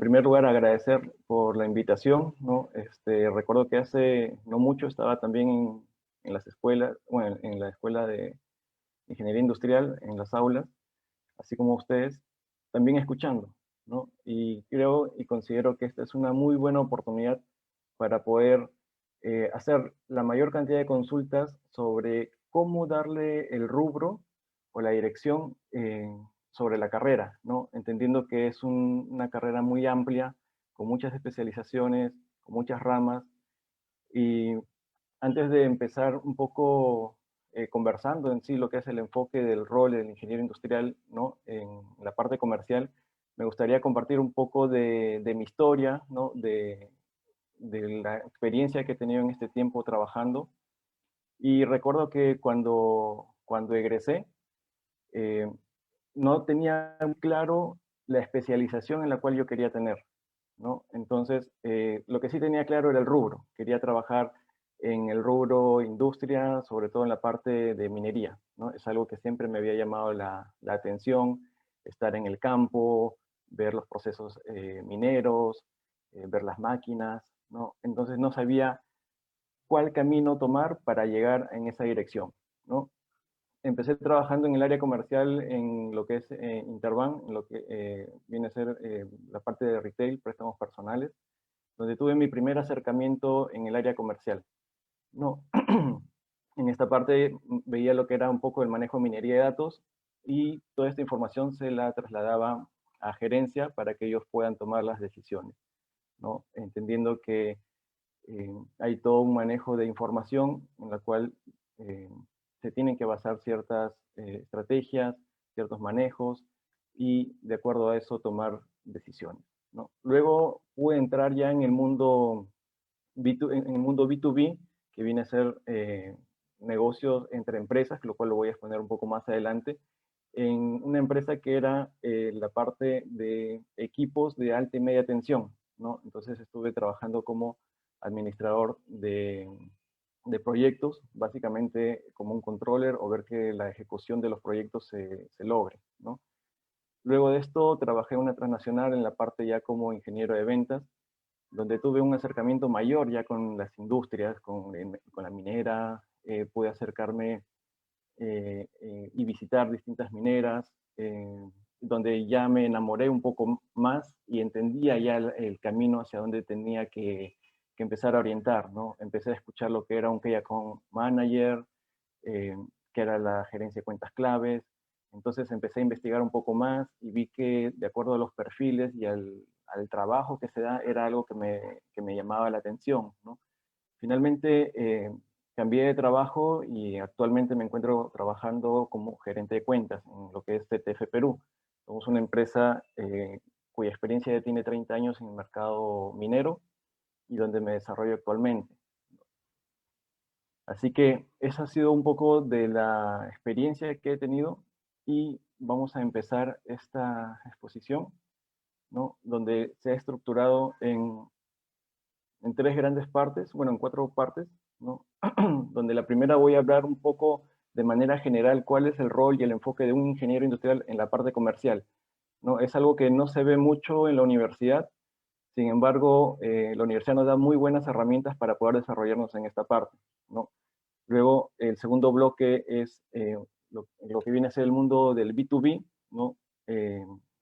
primer lugar, agradecer por la invitación, ¿no? Recuerdo que hace no mucho estaba también en las escuelas, bueno, en la escuela de ingeniería industrial, en las aulas, así como ustedes, también escuchando, ¿no? Y creo y considero que esta es una muy buena oportunidad para poder hacer la mayor cantidad de consultas sobre cómo darle el rubro o la dirección sobre la carrera, ¿no? Entendiendo que es una carrera muy amplia, con muchas especializaciones, con muchas ramas, y antes de empezar un poco conversando en sí lo que es el enfoque del rol del ingeniero industrial, ¿no? En la parte comercial, me gustaría compartir un poco de mi historia, ¿no? De la experiencia que he tenido en este tiempo trabajando. Y recuerdo que cuando egresé, eh, no tenía muy claro la especialización en la cual yo quería tener, ¿no? Entonces, lo que sí tenía claro era el rubro. Quería trabajar en el rubro industria, sobre todo en la parte de minería, ¿no? Es algo que siempre me había llamado la atención, estar en el campo, ver los procesos mineros, ver las máquinas, ¿no? Entonces no sabía cuál camino tomar para llegar en esa dirección, ¿no? Empecé trabajando en el área comercial en lo que es Interbank, en lo que viene a ser la parte de retail, préstamos personales, donde tuve mi primer acercamiento en el área comercial. No, en esta parte veía lo que era un poco el manejo de minería de datos y toda esta información se la trasladaba a gerencia para que ellos puedan tomar las decisiones, ¿no? Entendiendo que hay todo un manejo de información en la cual eh, se tienen que basar ciertas estrategias, ciertos manejos y de acuerdo a eso tomar decisiones, ¿no? Luego pude entrar ya en el mundo en el mundo B2B, que viene a ser negocios entre empresas, lo cual lo voy a exponer un poco más adelante, en una empresa que era la parte de equipos de alta y media tensión, ¿no? Entonces estuve trabajando como administrador de proyectos, básicamente como un controller o ver que la ejecución de los proyectos se logre, ¿no? Luego de esto trabajé en una transnacional en la parte ya como ingeniero de ventas, donde tuve un acercamiento mayor ya con las industrias, con la minera, pude acercarme y visitar distintas mineras, donde ya me enamoré un poco más y entendía ya el camino hacia donde tenía que empezar a orientar, ¿no? Empecé a escuchar lo que era un Key Account Manager, eh, que era la gerencia de cuentas claves. Entonces empecé a investigar un poco más y vi que de acuerdo a los perfiles y al trabajo que se da, era algo que me llamaba la atención, ¿no? Finalmente cambié de trabajo y actualmente me encuentro trabajando como gerente de cuentas en lo que es CTF Perú. Somos una empresa cuya experiencia ya tiene 30 años en el mercado minero y donde me desarrollo actualmente. Así que esa ha sido un poco de la experiencia que he tenido y vamos a empezar esta exposición, ¿no? Donde se ha estructurado en tres grandes partes, bueno, en cuatro partes, ¿no? Donde la primera voy a hablar un poco de manera general cuál es el rol y el enfoque de un ingeniero industrial en la parte comercial, ¿no? Es algo que no se ve mucho en la universidad, sin embargo, la universidad nos da muy buenas herramientas para poder desarrollarnos en esta parte, ¿no? Luego, el segundo bloque es lo que viene a ser el mundo del B2B, ¿no?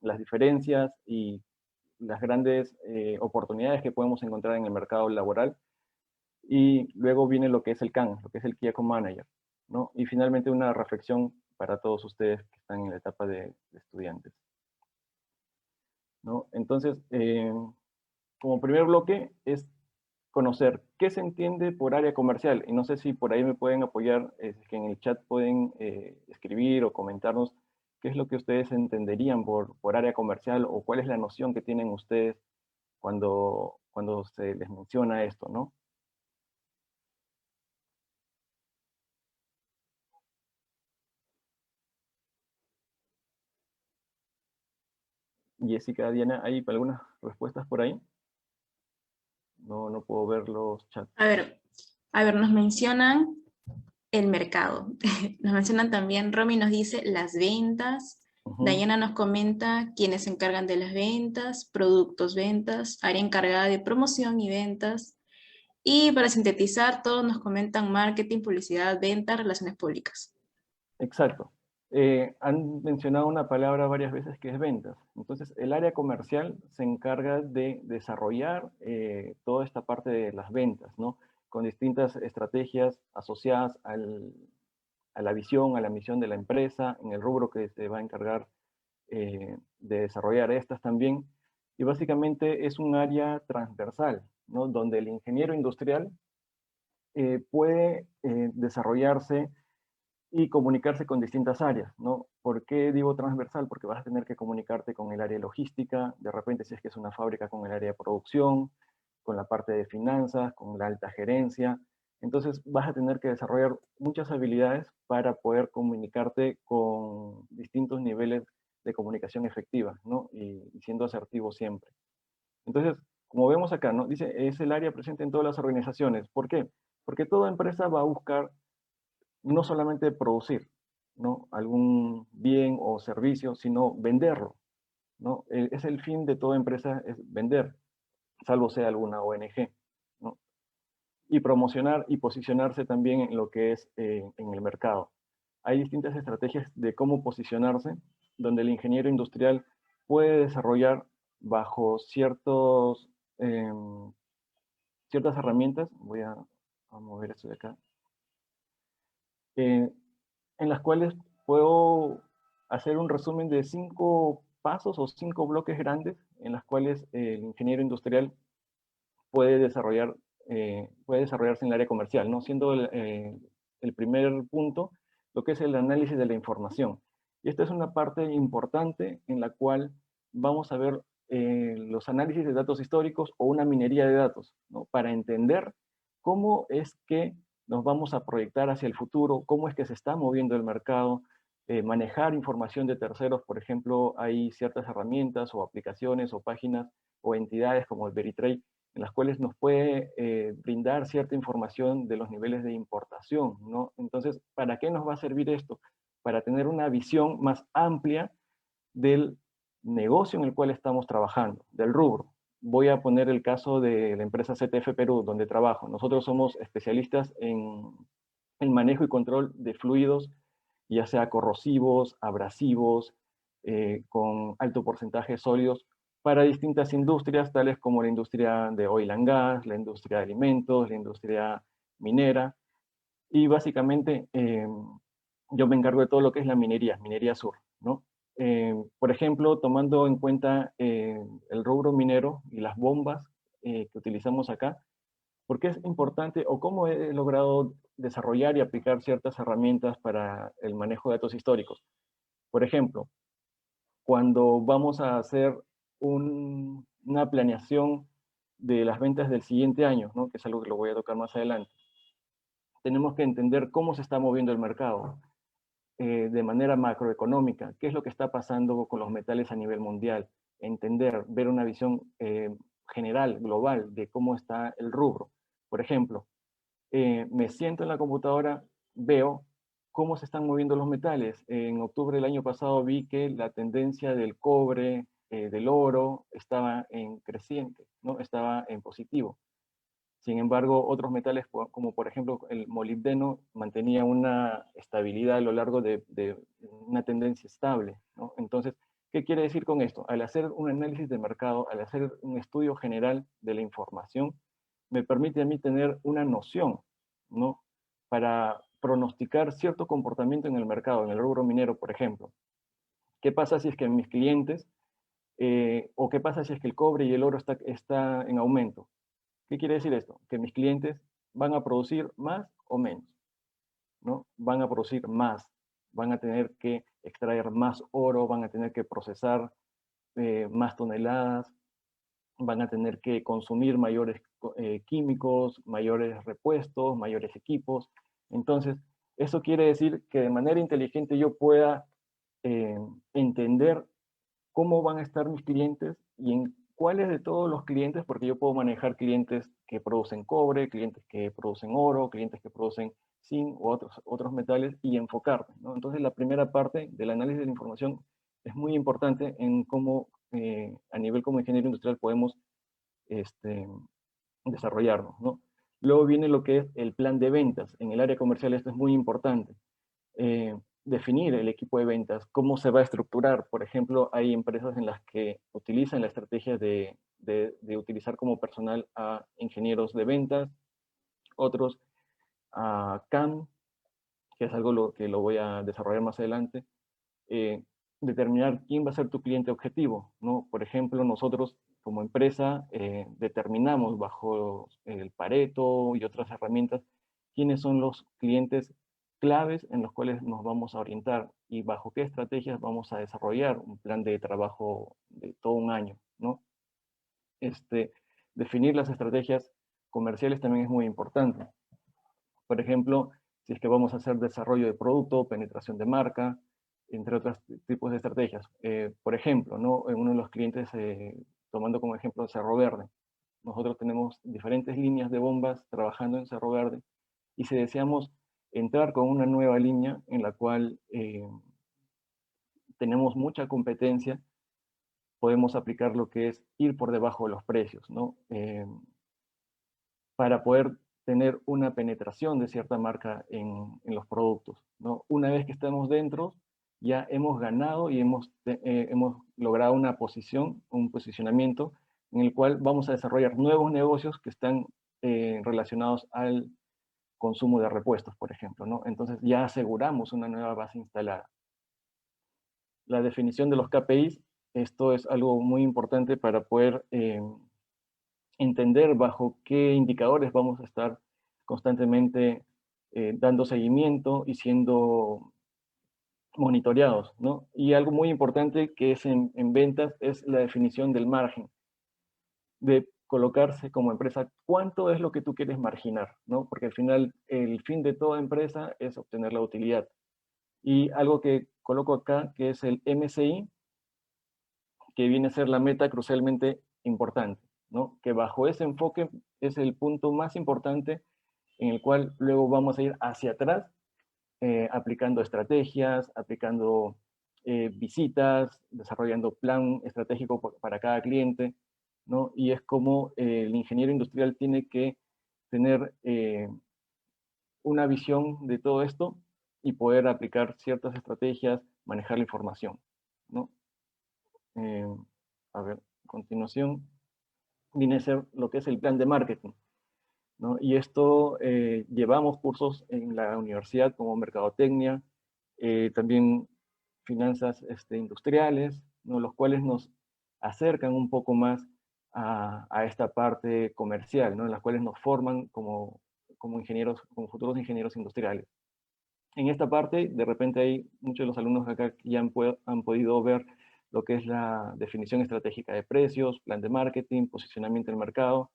Las diferencias y las grandes oportunidades que podemos encontrar en el mercado laboral. Y luego viene lo que es el CAN, lo que es el Key Account Manager, ¿no? Y finalmente una reflexión para todos ustedes que están en la etapa de estudiantes, ¿no? Entonces, como primer bloque es conocer qué se entiende por área comercial. Y no sé si por ahí me pueden apoyar, es que en el chat pueden escribir o comentarnos qué es lo que ustedes entenderían por área comercial o cuál es la noción que tienen ustedes cuando se les menciona esto, ¿no? Jessica, Diana, ¿hay algunas respuestas por ahí? No, no puedo ver los chats. A ver, nos mencionan el mercado. Nos mencionan también, Romy nos dice las ventas, Ujú. Dayana nos comenta quiénes se encargan de las ventas, productos, ventas, área encargada de promoción y ventas. Y para sintetizar, todos nos comentan marketing, publicidad, ventas, relaciones públicas. Exacto. Han mencionado una palabra varias veces que es ventas. Entonces, el área comercial se encarga de desarrollar toda esta parte de las ventas, ¿no? Con distintas estrategias asociadas a la visión, a la misión de la empresa, en el rubro que se va a encargar de desarrollar estas también. Y básicamente es un área transversal, ¿no? Donde el ingeniero industrial puede desarrollarse y comunicarse con distintas áreas, ¿no? ¿Por qué digo transversal? Porque vas a tener que comunicarte con el área logística, de repente si es que es una fábrica con el área de producción, con la parte de finanzas, con la alta gerencia. Entonces vas a tener que desarrollar muchas habilidades para poder comunicarte con distintos niveles de comunicación efectiva, ¿no? Y siendo asertivo siempre. Entonces, como vemos acá, ¿no? Dice, es el área presente en todas las organizaciones. ¿Por qué? Porque toda empresa va a buscar no solamente producir, ¿no? Algún bien o servicio, sino venderlo, ¿no? Es el fin de toda empresa, es vender, salvo sea alguna ONG, ¿no? Y promocionar y posicionarse también en lo que es en el mercado. Hay distintas estrategias de cómo posicionarse, donde el ingeniero industrial puede desarrollar bajo eh, ciertas herramientas, voy a mover esto de acá, eh, en las cuales puedo hacer un resumen de 5 pasos o 5 bloques grandes en las cuales el ingeniero industrial puede puede desarrollarse en el área comercial, ¿no? Siendo el primer punto lo que es el análisis de la información. Y esta es una parte importante en la cual vamos a ver los análisis de datos históricos o una minería de datos, ¿no? Para entender cómo es que nos vamos a proyectar hacia el futuro, cómo es que se está moviendo el mercado, manejar información de terceros. Por ejemplo, hay ciertas herramientas o aplicaciones o páginas o entidades como el Veritrade en las cuales nos puede brindar cierta información de los niveles de importación, ¿no? Entonces, ¿para qué nos va a servir esto? Para tener una visión más amplia del negocio en el cual estamos trabajando, del rubro. Voy a poner el caso de la empresa CTF Perú, donde trabajo. Nosotros somos especialistas en el manejo y control de fluidos, ya sea corrosivos, abrasivos, con alto porcentaje de sólidos, para distintas industrias, tales como la industria de oil and gas, la industria de alimentos, la industria minera, y básicamente yo me encargo de todo lo que es la minería, minería sur, ¿no? Por ejemplo, tomando en cuenta el rubro minero y las bombas que utilizamos acá, ¿por qué es importante o cómo he logrado desarrollar y aplicar ciertas herramientas para el manejo de datos históricos? Por ejemplo, cuando vamos a hacer una planeación de las ventas del siguiente año, ¿no? Que es algo que lo voy a tocar más adelante, tenemos que entender cómo se está moviendo el mercado de manera macroeconómica, qué es lo que está pasando con los metales a nivel mundial, entender, ver una visión general, global, de cómo está el rubro. Por ejemplo, me siento en la computadora, veo cómo se están moviendo los metales. En octubre del año pasado vi que la tendencia del cobre, del oro, estaba en creciente, ¿no? Estaba en positivo. Sin embargo, otros metales, como por ejemplo el molibdeno, mantenía una estabilidad a lo largo de una tendencia estable, ¿no? Entonces, ¿qué quiere decir con esto? Al hacer un análisis de mercado, al hacer un estudio general de la información, me permite a mí tener una noción, ¿no? Para pronosticar cierto comportamiento en el mercado, en el rubro minero, por ejemplo. ¿Qué pasa si es que mis clientes, o qué pasa si es que el cobre y el oro está en aumento? ¿Qué quiere decir esto? Que mis clientes van a producir más o menos, ¿no? Van a producir más, van a tener que extraer más oro, van a tener que procesar más toneladas, van a tener que consumir mayores químicos, mayores repuestos, mayores equipos. Entonces, eso quiere decir que de manera inteligente yo pueda eh, entender cómo van a estar mis clientes y en cuáles de todos los clientes, porque yo puedo manejar clientes que producen cobre, clientes que producen oro, clientes que producen zinc o otros metales y enfocarme, ¿no? Entonces la primera parte del análisis de la información es muy importante en cómo a nivel como ingeniero industrial podemos desarrollarnos, ¿no? Luego viene lo que es el plan de ventas. En el área comercial esto es muy importante. Definir el equipo de ventas, cómo se va a estructurar. Por ejemplo, hay empresas en las que utilizan la estrategia de utilizar como personal a ingenieros de ventas, otros a CAM, que es algo que lo voy a desarrollar más adelante. eh, Determinar quién va a ser tu cliente objetivo, ¿no? Por ejemplo, nosotros como empresa determinamos bajo el Pareto y otras herramientas quiénes son los clientes claves en los cuales nos vamos a orientar y bajo qué estrategias vamos a desarrollar un plan de trabajo de todo un año, ¿no? Definir las estrategias comerciales también es muy importante. Por ejemplo, si es que vamos a hacer desarrollo de producto, penetración de marca, entre otros tipos de estrategias. Por ejemplo, ¿no? Uno de los clientes, tomando como ejemplo Cerro Verde, nosotros tenemos diferentes líneas de bombas trabajando en Cerro Verde y si deseamos entrar con una nueva línea en la cual tenemos mucha competencia, podemos aplicar lo que es ir por debajo de los precios, ¿no? Para poder tener una penetración de cierta marca en los productos, ¿no? Una vez que estamos dentro, ya hemos ganado y hemos logrado una posición, un posicionamiento en el cual vamos a desarrollar nuevos negocios que están relacionados al consumo de repuestos, por ejemplo, ¿no? Entonces ya aseguramos una nueva base instalada. La definición de los KPIs, esto es algo muy importante para poder entender bajo qué indicadores vamos a estar constantemente dando seguimiento y siendo monitoreados, ¿no? Y algo muy importante que es en ventas es la definición del margen, de colocarse como empresa cuánto es lo que tú quieres marginar, ¿no? Porque al final el fin de toda empresa es obtener la utilidad. Y algo que coloco acá, que es el MCI, que viene a ser la meta crucialmente importante, ¿no? Que bajo ese enfoque es el punto más importante en el cual luego vamos a ir hacia atrás, aplicando estrategias, aplicando visitas, desarrollando plan estratégico para cada cliente, ¿no? Y es como el ingeniero industrial tiene que tener una visión de todo esto y poder aplicar ciertas estrategias, manejar la información, ¿no? Eh, a ver, a continuación viene a ser lo que es el plan de marketing, ¿no? Y esto llevamos cursos en la universidad como mercadotecnia, también finanzas industriales, ¿no? Los cuales nos acercan un poco más a esta parte comercial, ¿no? En las cuales nos forman como ingenieros, como futuros ingenieros industriales. En esta parte, de repente hay muchos de los alumnos acá que ya han podido ver lo que es la definición estratégica de precios, plan de marketing, posicionamiento del mercado,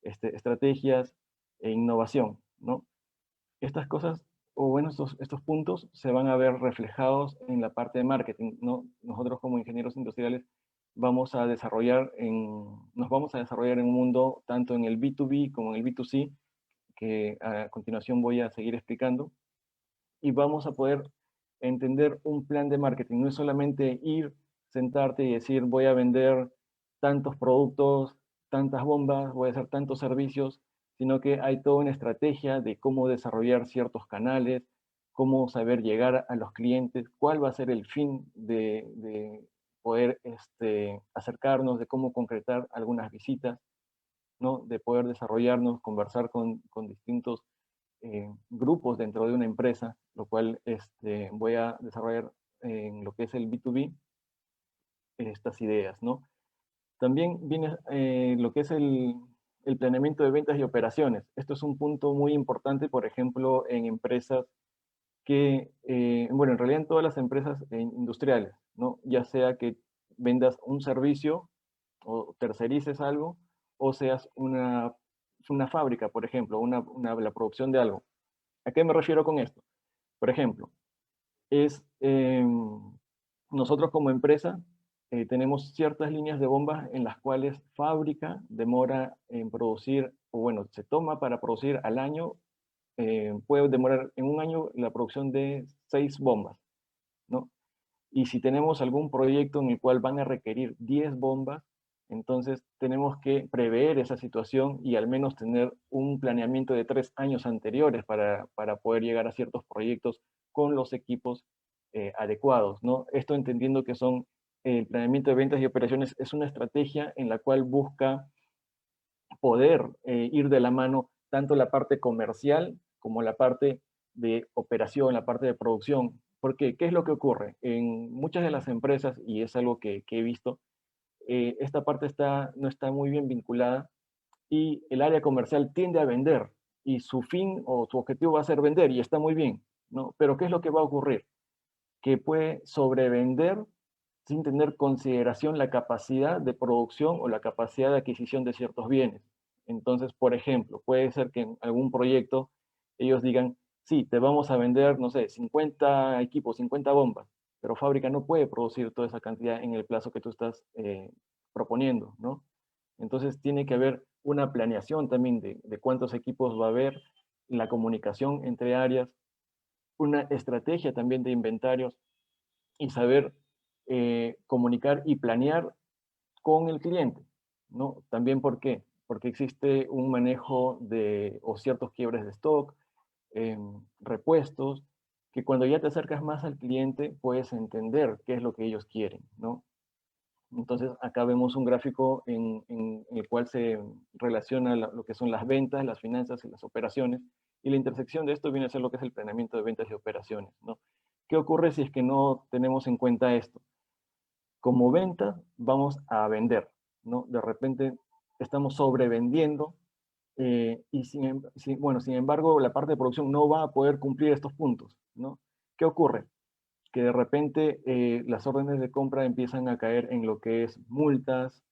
estrategias e innovación, ¿no? Estas cosas, o bueno, estos puntos se van a ver reflejados en la parte de marketing, ¿no? Nosotros como ingenieros industriales nos vamos a desarrollar en un mundo tanto en el B2B como en el B2C, que a continuación voy a seguir explicando, y vamos a poder entender un plan de marketing. No es solamente ir, sentarte y decir voy a vender tantos productos, tantas bombas, voy a hacer tantos servicios, sino que hay toda una estrategia de cómo desarrollar ciertos canales, cómo saber llegar a los clientes, cuál va a ser el fin de poder acercarnos, de cómo concretar algunas visitas, ¿no? De poder desarrollarnos, conversar con distintos grupos dentro de una empresa, lo cual voy a desarrollar en lo que es el B2B estas ideas, ¿no? También viene lo que es el planeamiento de ventas y operaciones. Esto es un punto muy importante, por ejemplo, en empresas que, bueno, en realidad en todas las empresas industriales, ¿no? Ya sea que vendas un servicio o tercerices algo, o seas una fábrica, por ejemplo, la producción de algo. ¿A qué me refiero con esto? Por ejemplo, es nosotros como empresa tenemos ciertas líneas de bombas en las cuales fábrica demora en producir, o bueno, se toma para producir al año, puede demorar en un año la producción de 6 bombas, ¿no? Y si tenemos algún proyecto en el cual van a requerir 10 bombas, entonces tenemos que prever esa situación y al menos tener un planeamiento de 3 años anteriores para poder llegar a ciertos proyectos con los equipos adecuados, ¿no? Esto entendiendo que son el planeamiento de ventas y operaciones es una estrategia en la cual busca poder ir de la mano tanto la parte comercial como la parte de operación, la parte de producción. Porque, ¿qué es lo que ocurre? En muchas de las empresas, y es algo que he visto, esta parte no está muy bien vinculada y el área comercial tiende a vender y su fin o su objetivo va a ser vender y está muy bien, ¿no? Pero ¿qué es lo que va a ocurrir? Que puede sobrevender sin tener consideración la capacidad de producción o la capacidad de adquisición de ciertos bienes. Entonces, por ejemplo, puede ser que en algún proyecto ellos digan, sí, te vamos a vender, no sé, 50 equipos, 50 bombas, pero fábrica no puede producir toda esa cantidad en el plazo que tú estás proponiendo, ¿no? Entonces tiene que haber una planeación también de cuántos equipos va a haber, la comunicación entre áreas, una estrategia también de inventarios y saber comunicar y planear con el cliente, ¿no? También, ¿por qué? Porque existe un manejo o ciertos quiebres de stock, repuestos, que cuando ya te acercas más al cliente puedes entender qué es lo que ellos quieren, ¿no? Entonces, acá vemos un gráfico en el cual se relaciona lo que son las ventas, las finanzas y las operaciones, y la intersección de esto viene a ser lo que es el planeamiento de ventas y operaciones, ¿no? ¿Qué ocurre si es que no tenemos en cuenta esto? Como venta, vamos a vender, ¿no? De repente estamos sobrevendiendo y sin embargo, la parte de producción no va a poder cumplir estos puntos, ¿no? ¿Qué ocurre? Que de repente las órdenes de compra empiezan a caer en lo que es multas,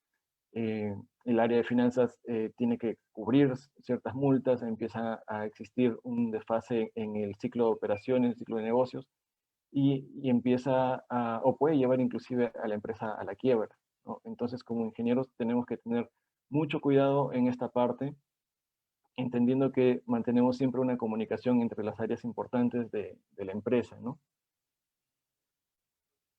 el área de finanzas tiene que cubrir ciertas multas, empieza a existir un desfase en el ciclo de operaciones, el ciclo de negocios, y empieza o puede llevar inclusive a la empresa a la quiebra, ¿no? Entonces, como ingenieros tenemos que tener mucho cuidado en esta parte, entendiendo que mantenemos siempre una comunicación entre las áreas importantes de la empresa, ¿no?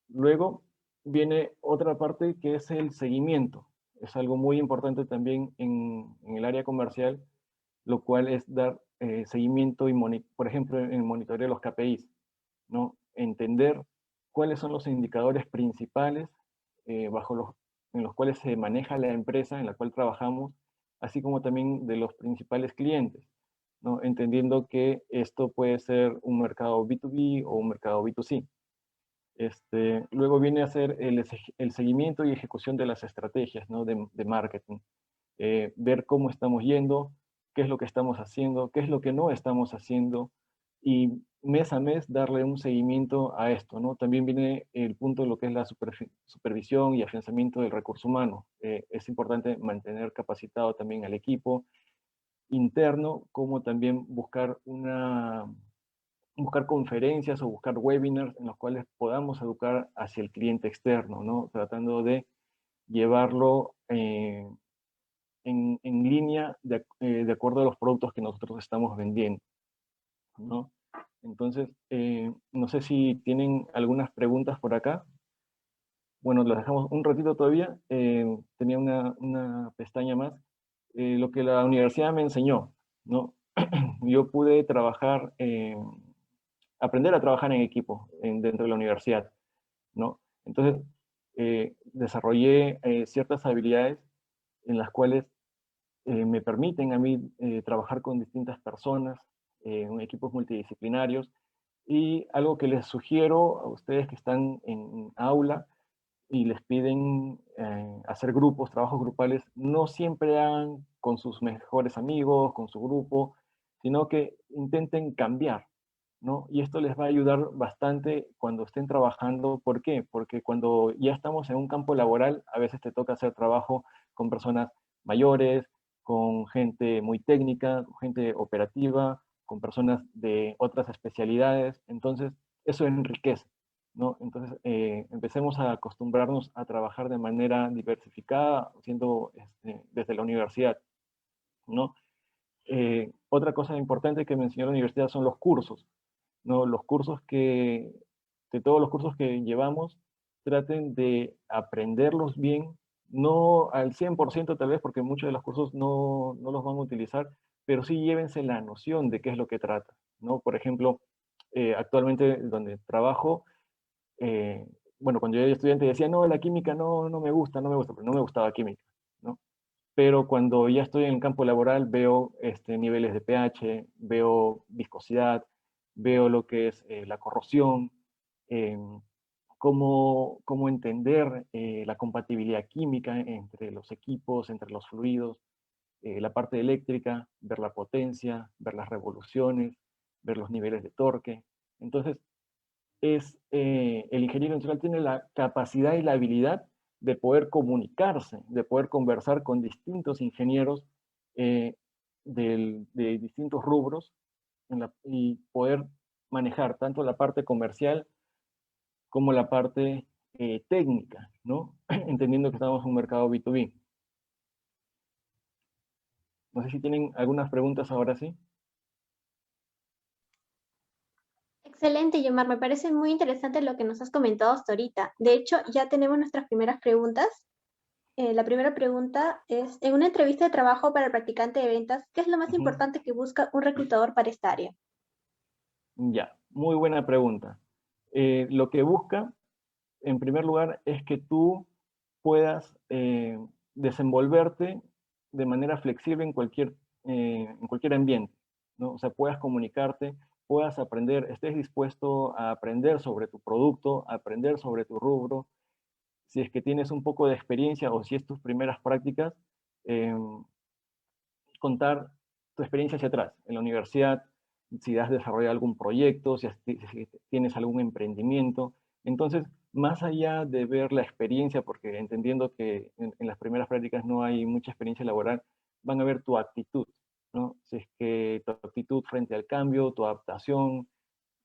Luego viene otra parte que es el seguimiento. Es algo muy importante también en el área comercial, lo cual es dar seguimiento y, por ejemplo, en el monitoreo de los KPIs, ¿no? Entender cuáles son los indicadores principales en los cuales se maneja la empresa en la cual trabajamos, así como también de los principales clientes, ¿no? Entendiendo que esto puede ser un mercado B2B o un mercado B2C. Luego viene a ser el seguimiento y ejecución de las estrategias, ¿no? de marketing. Ver cómo estamos yendo, qué es lo que estamos haciendo, qué es lo que no estamos haciendo, y mes a mes darle un seguimiento a esto, ¿no? También viene el punto de lo que es la supervisión y afianzamiento del recurso humano. Es importante mantener capacitado también al equipo interno, como también buscar conferencias o buscar webinars en los cuales podamos educar hacia el cliente externo, ¿no? Tratando de llevarlo en línea de acuerdo a los productos que nosotros estamos vendiendo, ¿no? Entonces, no sé si tienen algunas preguntas por acá. Bueno, las dejamos un ratito todavía. Tenía una pestaña más. Lo que la universidad me enseñó, ¿no? Yo pude aprender a trabajar en equipo dentro de la universidad, ¿no? Entonces, desarrollé ciertas habilidades en las cuales me permiten a mí trabajar con distintas personas, en equipos multidisciplinarios, y algo que les sugiero a ustedes que están en aula y les piden hacer grupos, trabajos grupales, no siempre hagan con sus mejores amigos, con su grupo, sino que intenten cambiar, ¿no? Y esto les va a ayudar bastante cuando estén trabajando. ¿Por qué? Porque cuando ya estamos en un campo laboral, a veces te toca hacer trabajo con personas mayores, con gente muy técnica, con gente operativa, con personas de otras especialidades. Entonces, eso enriquece, ¿no? Entonces, empecemos a acostumbrarnos a trabajar de manera diversificada, desde la universidad, ¿no? Otra cosa importante que me enseñó la universidad son los cursos, ¿no? Los cursos de todos los cursos que llevamos, traten de aprenderlos bien, no al 100% tal vez, porque muchos de los cursos no los van a utilizar, pero sí llévense la noción de qué es lo que trata, ¿no? Por ejemplo, actualmente donde trabajo, eh, bueno, cuando yo era estudiante decía, no, la química no me gusta, pero no me gustaba química, ¿no? Pero cuando ya estoy en el campo laboral veo niveles de pH, veo viscosidad, veo lo que es la corrosión, eh, cómo entender la compatibilidad química entre los equipos, entre los fluidos, la parte eléctrica, ver la potencia, ver las revoluciones, ver los niveles de torque. Entonces, el ingeniero industrial tiene la capacidad y la habilidad de poder comunicarse, de poder conversar con distintos ingenieros eh, de distintos rubros y poder manejar tanto la parte comercial como la parte técnica, ¿no? Entendiendo que estamos en un mercado B2B. No sé si tienen algunas preguntas ahora sí. Excelente, Yomar. Me parece muy interesante lo que nos has comentado hasta ahorita. De hecho, ya tenemos nuestras primeras preguntas. La primera pregunta es, en una entrevista de trabajo para el practicante de ventas, ¿qué es lo más Ujú. importante que busca un reclutador para esta área? Ya, muy buena pregunta. Lo que busca, en primer lugar, es que tú puedas desenvolverte de manera flexible en cualquier ambiente, ¿no? O sea, puedas comunicarte, puedas aprender, estés dispuesto a aprender sobre tu producto, a aprender sobre tu rubro. Si es que tienes un poco de experiencia o si es tus primeras prácticas, eh, contar tu experiencia hacia atrás, en la universidad, si has desarrollado algún proyecto, si tienes algún emprendimiento. Entonces, más allá de ver la experiencia, porque entendiendo que en las primeras prácticas no hay mucha experiencia laboral, van a ver tu actitud, ¿no? Si es que tu actitud frente al cambio, tu adaptación,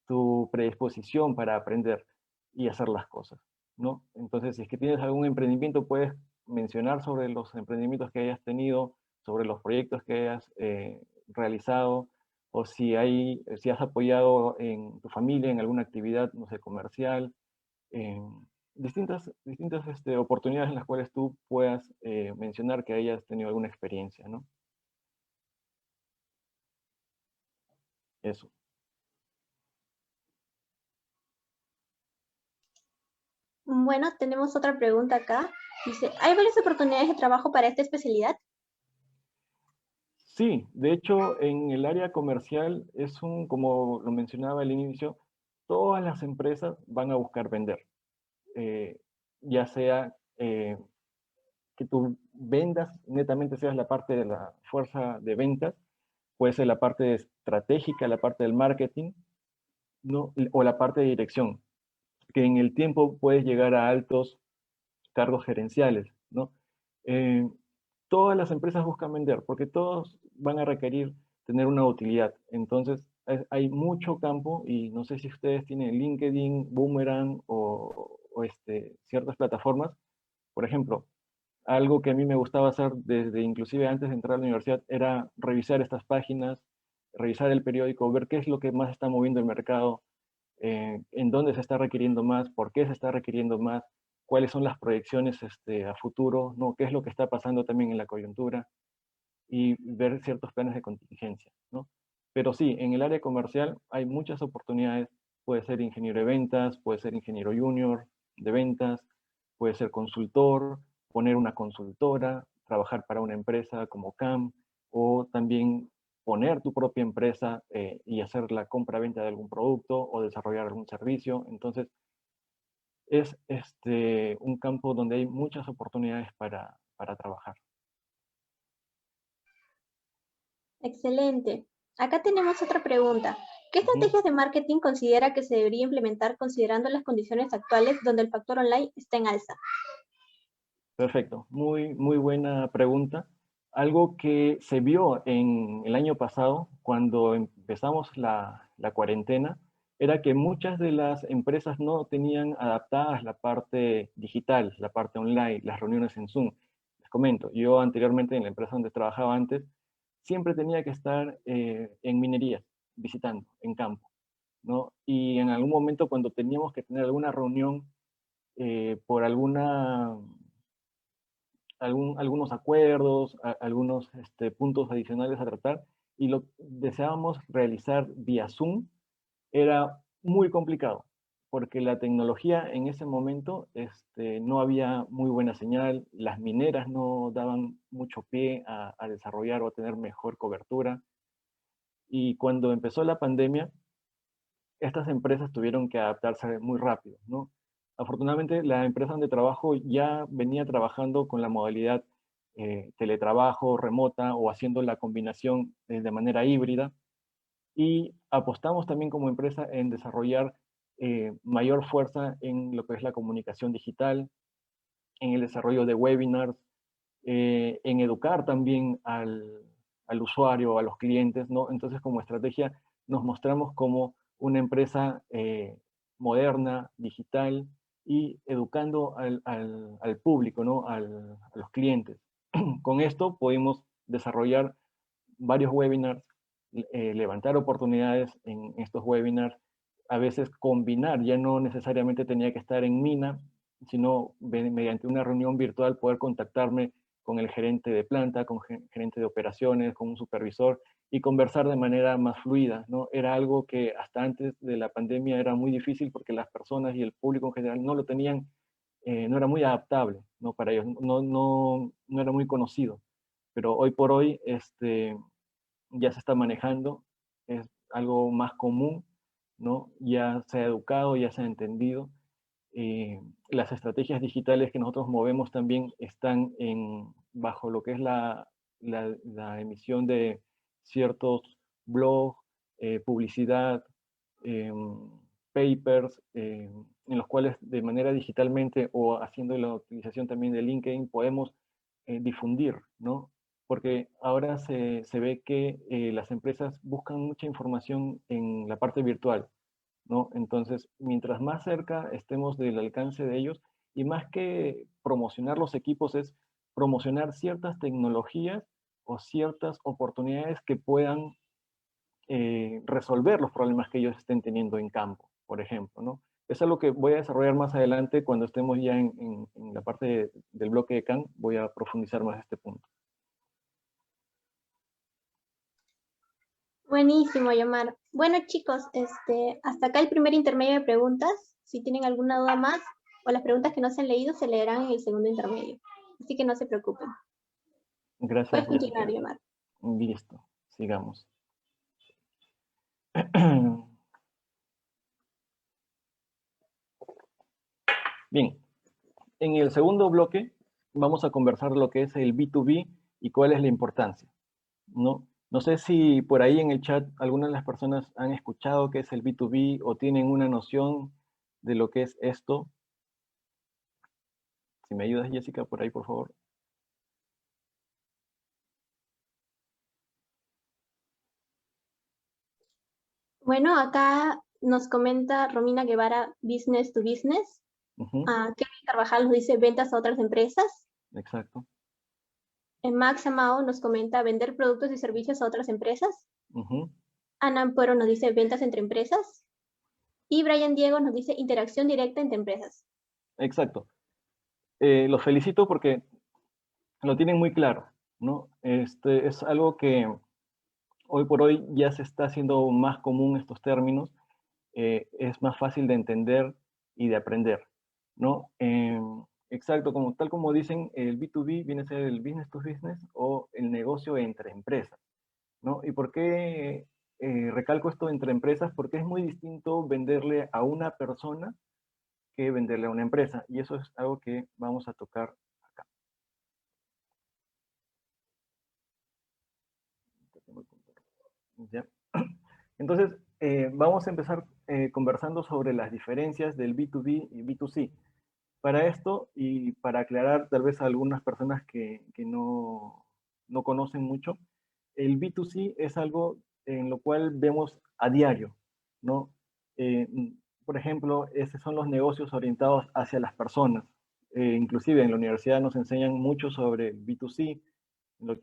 tu predisposición para aprender y hacer las cosas, ¿no? Entonces, si es que tienes algún emprendimiento, puedes mencionar sobre los emprendimientos que hayas tenido, sobre los proyectos que hayas realizado, o si has apoyado en tu familia en alguna actividad, no sé, comercial, distintas oportunidades en las cuales tú puedas mencionar que hayas tenido alguna experiencia, ¿no? Eso. Bueno, tenemos otra pregunta acá. Dice, ¿hay varias oportunidades de trabajo para esta especialidad? Sí, de hecho, en el área comercial como lo mencionaba al inicio, todas las empresas van a buscar vender. Eh, ya sea que tú vendas, netamente seas la parte de la fuerza de ventas, puede ser la parte estratégica, la parte del marketing, ¿no? O la parte de dirección, que en el tiempo puedes llegar a altos cargos gerenciales, ¿no? Eh, Todas las empresas buscan vender porque todos van a requerir tener una utilidad. Entonces, hay mucho campo y no sé si ustedes tienen LinkedIn, Boomerang o ciertas plataformas. Por ejemplo, algo que a mí me gustaba hacer desde inclusive antes de entrar a la universidad era revisar estas páginas, revisar el periódico, ver qué es lo que más está moviendo el mercado, en dónde se está requiriendo más, por qué se está requiriendo más, cuáles son las proyecciones a futuro, ¿no? Qué es lo que está pasando también en la coyuntura y ver ciertos planes de contingencia, ¿no? Pero sí, en el área comercial hay muchas oportunidades. Puede ser ingeniero de ventas, puede ser ingeniero junior de ventas, puede ser consultor, poner una consultora, trabajar para una empresa como CAM, o también poner tu propia empresa y hacer la compra-venta de algún producto o desarrollar algún servicio. Entonces, es un campo donde hay muchas oportunidades para trabajar. Excelente. Acá tenemos otra pregunta. ¿Qué Ujú. estrategias de marketing considera que se debería implementar considerando las condiciones actuales donde el factor online está en alza? Perfecto, muy buena pregunta. Algo que se vio en el año pasado, cuando empezamos la cuarentena, era que muchas de las empresas no tenían adaptadas la parte digital, la parte online, las reuniones en Zoom. Les comento, yo anteriormente en la empresa donde trabajaba antes, siempre tenía que estar en minerías, visitando, en campo. ¿no? Y en algún momento cuando teníamos que tener alguna reunión por algunos acuerdos, algunos puntos adicionales a tratar, y lo deseábamos realizar vía Zoom, era muy complicado, porque la tecnología en ese momento no había muy buena señal, las mineras no daban mucho pie a desarrollar o a tener mejor cobertura, y cuando empezó la pandemia, estas empresas tuvieron que adaptarse muy rápido, ¿no? Afortunadamente, la empresa donde trabajo ya venía trabajando con la modalidad teletrabajo, remota o haciendo la combinación de manera híbrida, y apostamos también como empresa en desarrollar mayor fuerza en lo que es la comunicación digital, en el desarrollo de webinars, en educar también al usuario, a los clientes, ¿no? Entonces, como estrategia, nos mostramos como una empresa moderna, digital, y educando al público, ¿no? A los clientes. Con esto pudimos desarrollar varios webinars, levantar oportunidades en estos webinars, a veces combinar, ya no necesariamente tenía que estar en Mina, sino mediante una reunión virtual poder contactarme con el gerente de planta, con gerente de operaciones, con un supervisor y conversar de manera más fluida, ¿no? Era algo que hasta antes de la pandemia era muy difícil porque las personas y el público en general no lo tenían, no era muy adaptable, ¿no? Para ellos, no era muy conocido. Pero hoy por hoy, ya se está manejando, es algo más común, ¿no? Ya se ha educado, ya se ha entendido. Las estrategias digitales que nosotros movemos también están bajo lo que es la emisión de ciertos blogs, publicidad, papers, en los cuales de manera digitalmente o haciendo la utilización también de LinkedIn podemos difundir, ¿no? Porque ahora se ve que las empresas buscan mucha información en la parte virtual, ¿no? Entonces, mientras más cerca estemos del alcance de ellos, y más que promocionar los equipos, es promocionar ciertas tecnologías o ciertas oportunidades que puedan resolver los problemas que ellos estén teniendo en campo, por ejemplo, ¿no? Es algo que voy a desarrollar más adelante cuando estemos ya en la parte del bloque de CAN, voy a profundizar más este punto. Buenísimo, Yomar. Bueno, chicos, hasta acá el primer intermedio de preguntas. Si tienen alguna duda más o las preguntas que no se han leído, se leerán en el segundo intermedio. Así que no se preocupen. Gracias, Puedes Jessica. continuar, Yomar. Listo, sigamos. Bien, en el segundo bloque vamos a conversar lo que es el B2B y cuál es la importancia, ¿no? No sé si por ahí en el chat algunas de las personas han escuchado qué es el B2B o tienen una noción de lo que es esto. Si me ayudas, Jessica, por ahí, por favor. Bueno, acá nos comenta Romina Guevara, Business to Business. Kevin Carvajal nos dice ventas a otras empresas. Exacto. Max Amao nos comenta vender productos y servicios a otras empresas. Ana Ampuero nos dice ventas entre empresas. Y Brian Diego nos dice interacción directa entre empresas. Exacto. Los felicito porque lo tienen muy claro, ¿no? Es algo que hoy por hoy ya se está haciendo más común estos términos, es más fácil de entender y de aprender, ¿no? Exacto, tal como dicen, el B2B viene a ser el business to business o el negocio entre empresas, ¿no? ¿Y por qué recalco esto entre empresas? Porque es muy distinto venderle a una persona que venderle a una empresa, y eso es algo que vamos a tocar acá. ¿Ya? Entonces, vamos a empezar conversando sobre las diferencias del B2B y B2C. Para esto, y para aclarar tal vez a algunas personas que no conocen mucho, el B2C es algo en lo cual vemos a diario, ¿no? Por ejemplo, esos son los negocios orientados hacia las personas. Inclusive en la universidad nos enseñan mucho sobre B2C, lo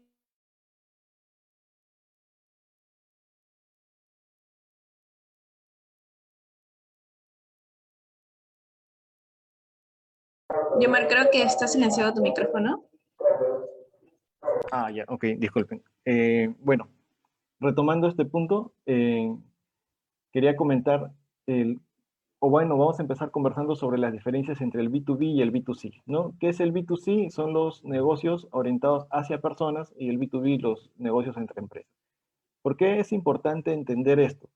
Yomar, creo que está silenciado tu micrófono. Ah, ya, ok, disculpen. Bueno, retomando este punto, quería comentar, o bueno, vamos a empezar conversando sobre las diferencias entre el B2B y el B2C, ¿no? ¿Qué es el B2C? Son los negocios orientados hacia personas y el B2B los negocios entre empresas. ¿Por qué es importante entender esto?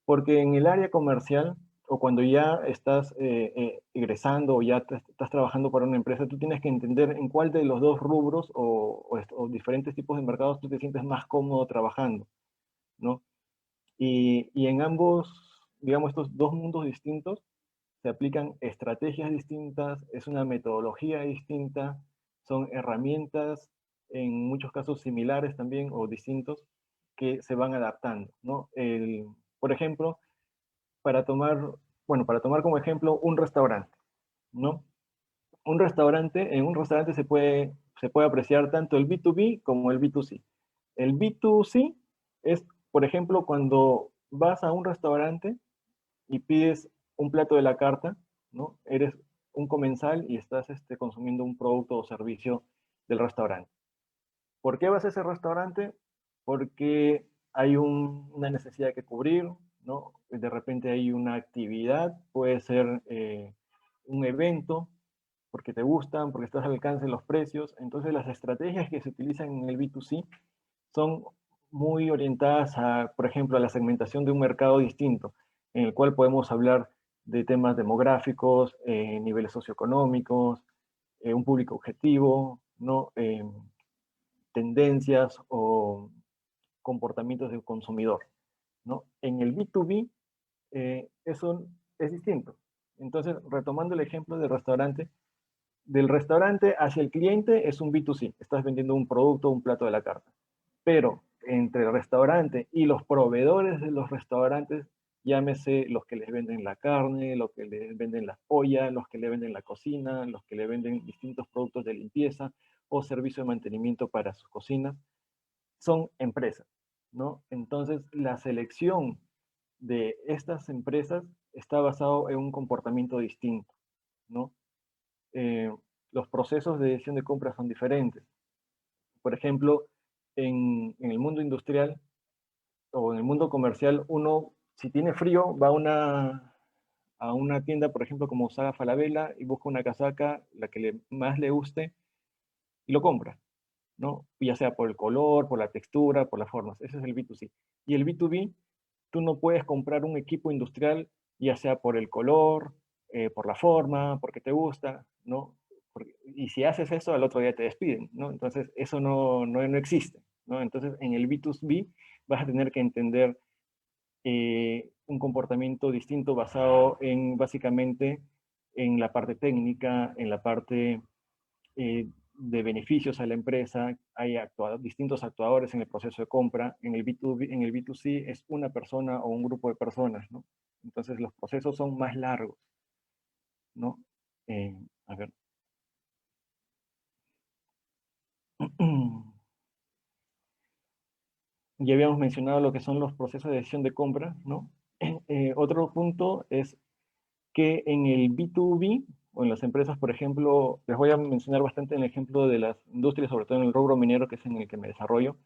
Porque en el área comercial o cuando ya estás egresando o ya estás trabajando para una empresa, tú tienes que entender en cuál de los dos rubros o diferentes tipos de mercados tú te sientes más cómodo trabajando, ¿no? Y en ambos, digamos, estos dos mundos distintos, se aplican estrategias distintas, es una metodología distinta, son herramientas en muchos casos similares también o distintos que se van adaptando, ¿no? Por ejemplo, para tomar, bueno, para tomar como ejemplo un restaurante, ¿no? En un restaurante se puede apreciar tanto el B2B como el B2C. El B2C es, por ejemplo, cuando vas a un restaurante y pides un plato de la carta, ¿no? Eres un comensal y estás consumiendo un producto o servicio del restaurante. ¿Por qué vas a ese restaurante? Porque hay una necesidad que cubrir, ¿no? De repente hay una actividad, puede ser un evento, porque te gustan, porque estás al alcance de los precios. Entonces las estrategias que se utilizan en el B2C son muy orientadas a, por ejemplo, a la segmentación de un mercado distinto, en el cual podemos hablar de temas demográficos, niveles socioeconómicos, un público objetivo, ¿no? Tendencias o comportamientos del consumidor, ¿no? En el B2B, eso es distinto. Entonces, retomando el ejemplo del restaurante hacia el cliente es un B2C, estás vendiendo un producto, un plato de la carta. Pero entre el restaurante y los proveedores de los restaurantes, llámese los que les venden la carne, los que les venden la olla, los que le venden la cocina, los que le venden distintos productos de limpieza o servicio de mantenimiento para sus cocinas, son empresas, ¿no? Entonces, la selección de estas empresas está basado en un comportamiento distinto, ¿no? Eh, los procesos de decisión de compra son diferentes. Por ejemplo, en el mundo industrial o en el mundo comercial, uno, si tiene frío, va a una tienda, por ejemplo, como Saga Falabella, y busca una casaca, la que más le guste, y lo compra, ¿no? Ya sea por el color, por la textura, por las formas. Ese es el B2C. Y el B2B, tú no puedes comprar un equipo industrial, ya sea por el color, por la forma, porque te gusta, ¿no? Y si haces eso, al otro día te despiden, ¿no? Entonces, eso no existe, ¿no? Entonces, en el B2B vas a tener que entender un comportamiento distinto basado en, básicamente, en la parte técnica, en la parte de beneficios a la empresa, hay distintos actuadores en el proceso de compra, en el B2C es una persona o un grupo de personas, ¿no? Entonces los procesos son más largos, ¿no? A ver. Ya habíamos mencionado lo que son los procesos de decisión de compra, ¿no? Otro punto es que en el B2B o en las empresas, por ejemplo, les voy a mencionar bastante en el ejemplo de las industrias, sobre todo en el rubro minero, que es en el que me desarrollo.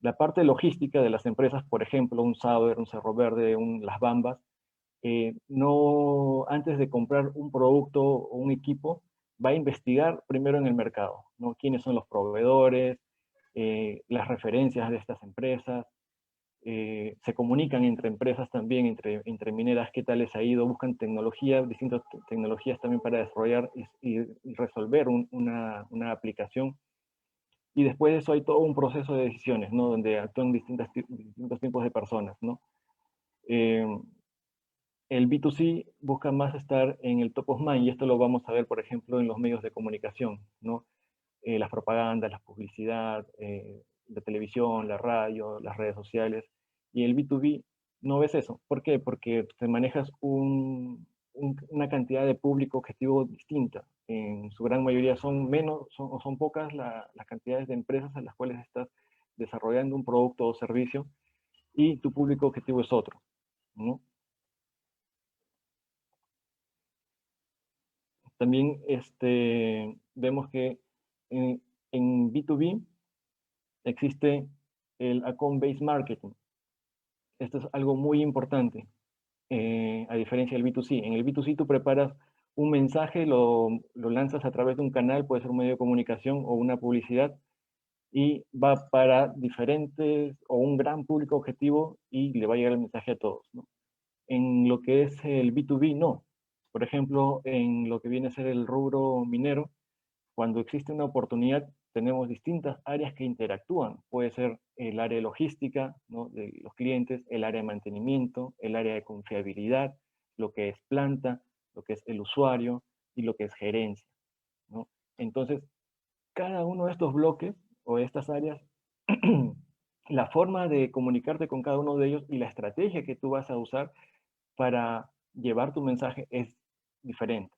La parte logística de las empresas, por ejemplo, un Sauer, un Cerro Verde, Las Bambas, no, antes de comprar un producto o un equipo, va a investigar primero en el mercado, ¿no? Quiénes son los proveedores, las referencias de estas empresas, se comunican entre empresas también, entre mineras, qué tal les ha ido, buscan tecnología, distintas tecnologías también para desarrollar y resolver una aplicación. Y después de eso hay todo un proceso de decisiones, ¿no? Donde actúan distintos tipos de personas, ¿no? Eh, el B2C busca más estar en el top of mind, y esto lo vamos a ver, por ejemplo, en los medios de comunicación, ¿no? Las propagandas, la publicidad, la televisión, la radio, las redes sociales. Y el B2B no ves eso. ¿Por qué? Porque te manejas una cantidad de público objetivo distinta. En su gran mayoría son menos, son pocas las cantidades de empresas a las cuales estás desarrollando un producto o servicio y tu público objetivo es otro, ¿no? También vemos que en B2B existe el account-based marketing. Esto es algo muy importante, a diferencia del B2C. En el B2C tú preparas un mensaje, lo lanzas a través de un canal, puede ser un medio de comunicación o una publicidad, y va para diferentes o un gran público objetivo y le va a llegar el mensaje a todos, ¿no? En lo que es el B2B, no. Por ejemplo, en lo que viene a ser el rubro minero, cuando existe una oportunidad, tenemos distintas áreas que interactúan. Puede ser el área de logística, ¿no?, de los clientes, el área de mantenimiento, el área de confiabilidad, lo que es planta, lo que es el usuario y lo que es gerencia, ¿no? Entonces, cada uno de estos bloques o de estas áreas, la forma de comunicarte con cada uno de ellos y la estrategia que tú vas a usar para llevar tu mensaje es diferente,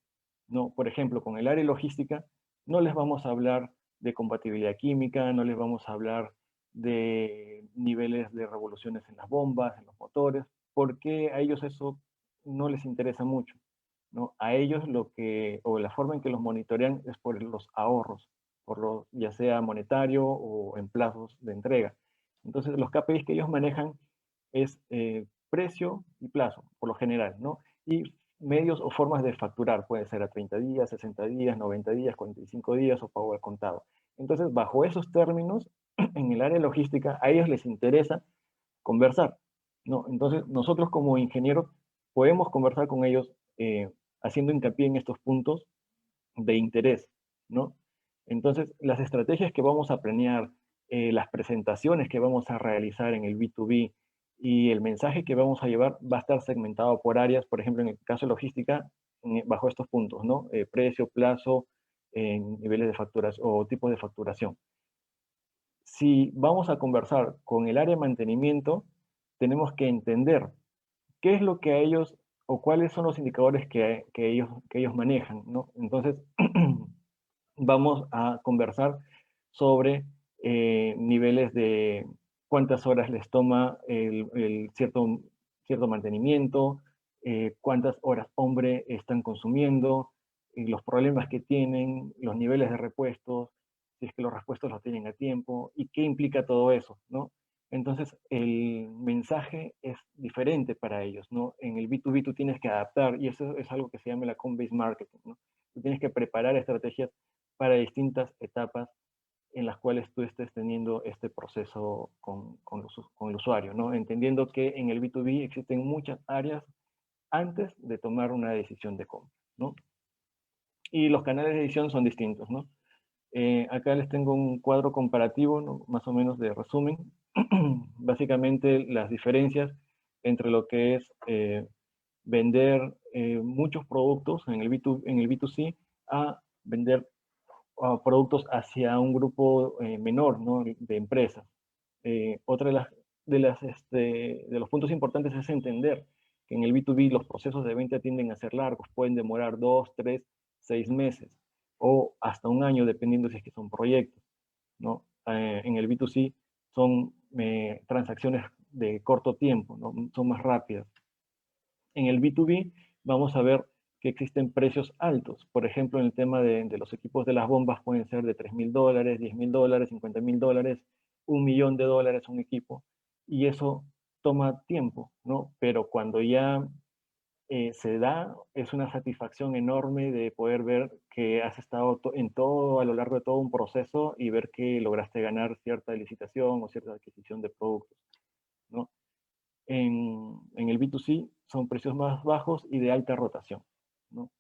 ¿no? Por ejemplo, con el área logística, no les vamos a hablar de compatibilidad química, no les vamos a hablar de niveles de revoluciones en las bombas, en los motores, porque a ellos eso no les interesa mucho, ¿no? A ellos la forma en que los monitorean es por los ahorros, ya sea monetario o en plazos de entrega. Entonces, los KPIs que ellos manejan es precio y plazo, por lo general, ¿no? Y medios o formas de facturar, puede ser a 30 días, 60 días, 90 días, 45 días o pago al contado. Entonces, bajo esos términos, en el área de logística, a ellos les interesa conversar, ¿no? Entonces, nosotros como ingenieros podemos conversar con ellos haciendo hincapié en estos puntos de interés, ¿no? Entonces, las estrategias que vamos a planear, las presentaciones que vamos a realizar en el B2B y el mensaje que vamos a llevar va a estar segmentado por áreas, por ejemplo, en el caso de logística, bajo estos puntos, ¿no? Precio, plazo, niveles de facturación o tipos de facturación. Si vamos a conversar con el área de mantenimiento, tenemos que entender qué es lo que a ellos o cuáles son los indicadores que ellos manejan, ¿no? Entonces, vamos a conversar sobre niveles de cuántas horas les toma el cierto mantenimiento, cuántas horas hombre están consumiendo, los problemas que tienen, los niveles de repuestos, si es que los repuestos los tienen a tiempo, y qué implica todo eso, ¿no? Entonces, el mensaje es diferente para ellos, ¿no? En el B2B tú tienes que adaptar, y eso es algo que se llama el account-based marketing, ¿no? Tú tienes que preparar estrategias para distintas etapas en las cuales tú estés teniendo este proceso con el usuario, ¿no? Entendiendo que en el B2B existen muchas áreas antes de tomar una decisión de compra, ¿no? Y los canales de edición son distintos, ¿no? Acá les tengo un cuadro comparativo, ¿no?, más o menos de resumen. Básicamente las diferencias entre lo que es vender muchos productos en el B2C a vender productos hacia un grupo menor, ¿no?, de empresas. Otra de los puntos importantes es entender que en el B2B los procesos de venta tienden a ser largos, pueden demorar 2, 3, 6 meses o hasta un año, dependiendo si es que son proyectos, ¿no? En el B2C son transacciones de corto tiempo, ¿no? Son más rápidas. En el B2B vamos a ver que existen precios altos. Por ejemplo, en el tema de los equipos de las bombas pueden ser de $3,000, $10,000, $50,000, $1,000,000 un equipo. Y eso toma tiempo, ¿no? Pero cuando ya se da, es una satisfacción enorme de poder ver que has estado en todo, a lo largo de todo un proceso y ver que lograste ganar cierta licitación o cierta adquisición de productos, ¿no? En el B2C son precios más bajos y de alta rotación, ¿no?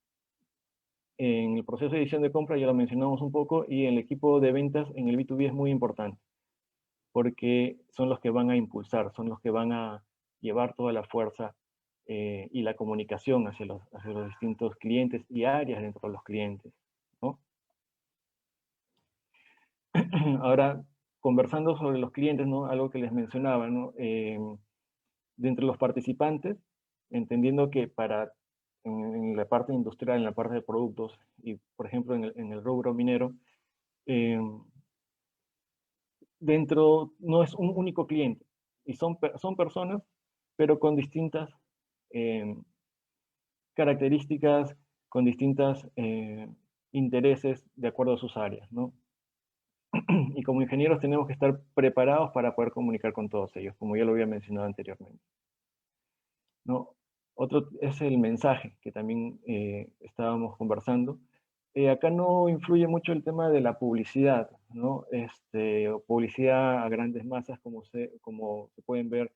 En el proceso de decisión de compra ya lo mencionamos un poco, y el equipo de ventas en el B2B es muy importante porque son los que van a impulsar, son los que van a llevar toda la fuerza y la comunicación hacia los distintos clientes y áreas dentro de los clientes, ¿no? Ahora, conversando sobre los clientes, ¿no?, algo que les mencionaba, ¿no? De entre los participantes, entendiendo que en la parte industrial, en la parte de productos, y por ejemplo en el rubro minero, no es un único cliente, y son personas, pero con distintas características con distintos intereses de acuerdo a sus áreas, ¿no? Y como ingenieros tenemos que estar preparados para poder comunicar con todos ellos, como ya lo había mencionado anteriormente, ¿no? Otro es el mensaje, que también estábamos conversando. Acá no influye mucho el tema de la publicidad, ¿no? O publicidad a grandes masas, como se pueden ver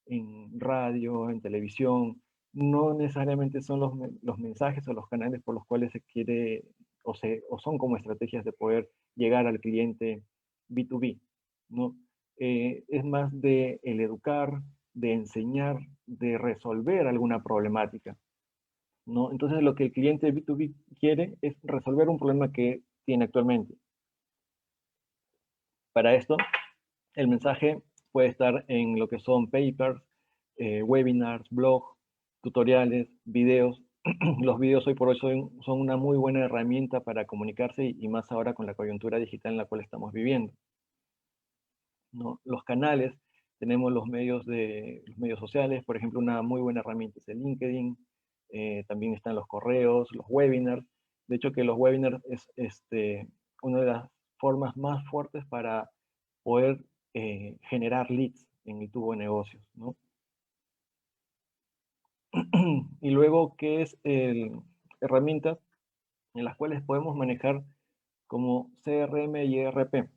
en radio, en televisión. No necesariamente son los mensajes o los canales por los cuales se quiere o son como estrategias de poder llegar al cliente B2B, ¿no? Es más de el educar, de enseñar, de resolver alguna problemática, ¿no? Entonces lo que el cliente B2B quiere es resolver un problema que tiene actualmente. Para esto, el mensaje puede estar en lo que son papers, webinars, blogs, tutoriales, videos. Los videos hoy por hoy son una muy buena herramienta para comunicarse y más ahora con la coyuntura digital en la cual estamos viviendo, ¿no? Los canales, tenemos los medios sociales, por ejemplo, una muy buena herramienta es el LinkedIn, también están los correos, los webinars. De hecho, que los webinars es una de las formas más fuertes para poder generar leads en el tubo de negocios, ¿no? Y luego, ¿qué es herramientas en las cuales podemos manejar como CRM y ERP,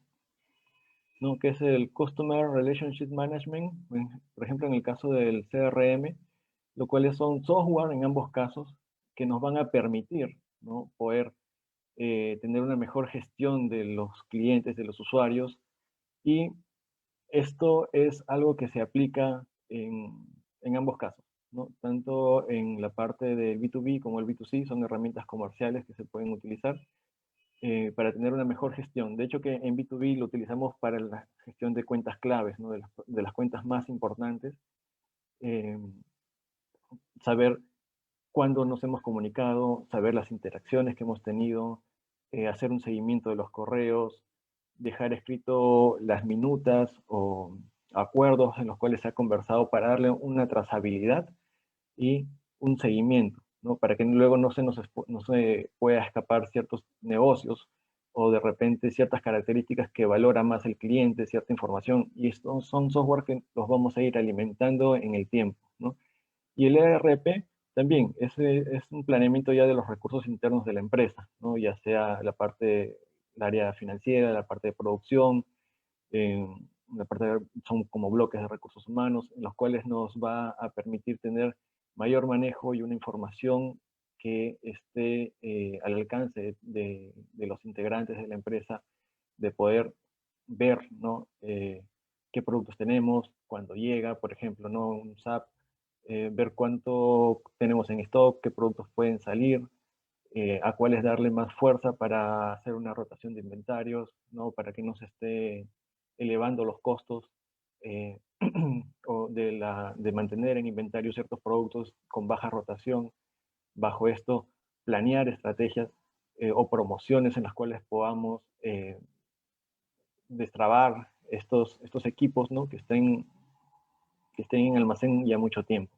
¿no? Que es el Customer Relationship Management, por ejemplo, en el caso del CRM, lo cual son software en ambos casos que nos van a permitir, ¿no? Poder tener una mejor gestión de los clientes, de los usuarios, y esto es algo que se aplica en ambos casos, ¿no? Tanto en la parte del B2B como el B2C, son herramientas comerciales que se pueden utilizar para tener una mejor gestión. De hecho, que en B2B lo utilizamos para la gestión de cuentas claves, ¿no? De las cuentas más importantes. Saber cuándo nos hemos comunicado, saber las interacciones que hemos tenido, hacer un seguimiento de los correos, dejar escrito las minutas o acuerdos en los cuales se ha conversado para darle una trazabilidad y un seguimiento, ¿no? Para que luego no se pueda escapar ciertos negocios o de repente ciertas características que valora más el cliente, cierta información, y estos son software que los vamos a ir alimentando en el tiempo, ¿no? Y el ERP también es un planeamiento ya de los recursos internos de la empresa, ¿no? Ya sea el área financiera, la parte de producción, son como bloques de recursos humanos, en los cuales nos va a permitir tener mayor manejo y una información que esté al alcance de los integrantes de la empresa, de poder ver, ¿no? Qué productos tenemos, cuándo llega, por ejemplo, ¿no? Un SAP, ver cuánto tenemos en stock, qué productos pueden salir, a cuáles darle más fuerza para hacer una rotación de inventarios, ¿no? Para que no se esté elevando los costos o de mantener en inventario ciertos productos con baja rotación. Bajo esto, planear estrategias o promociones en las cuales podamos destrabar estos equipos, ¿no? que estén en almacén ya mucho tiempo.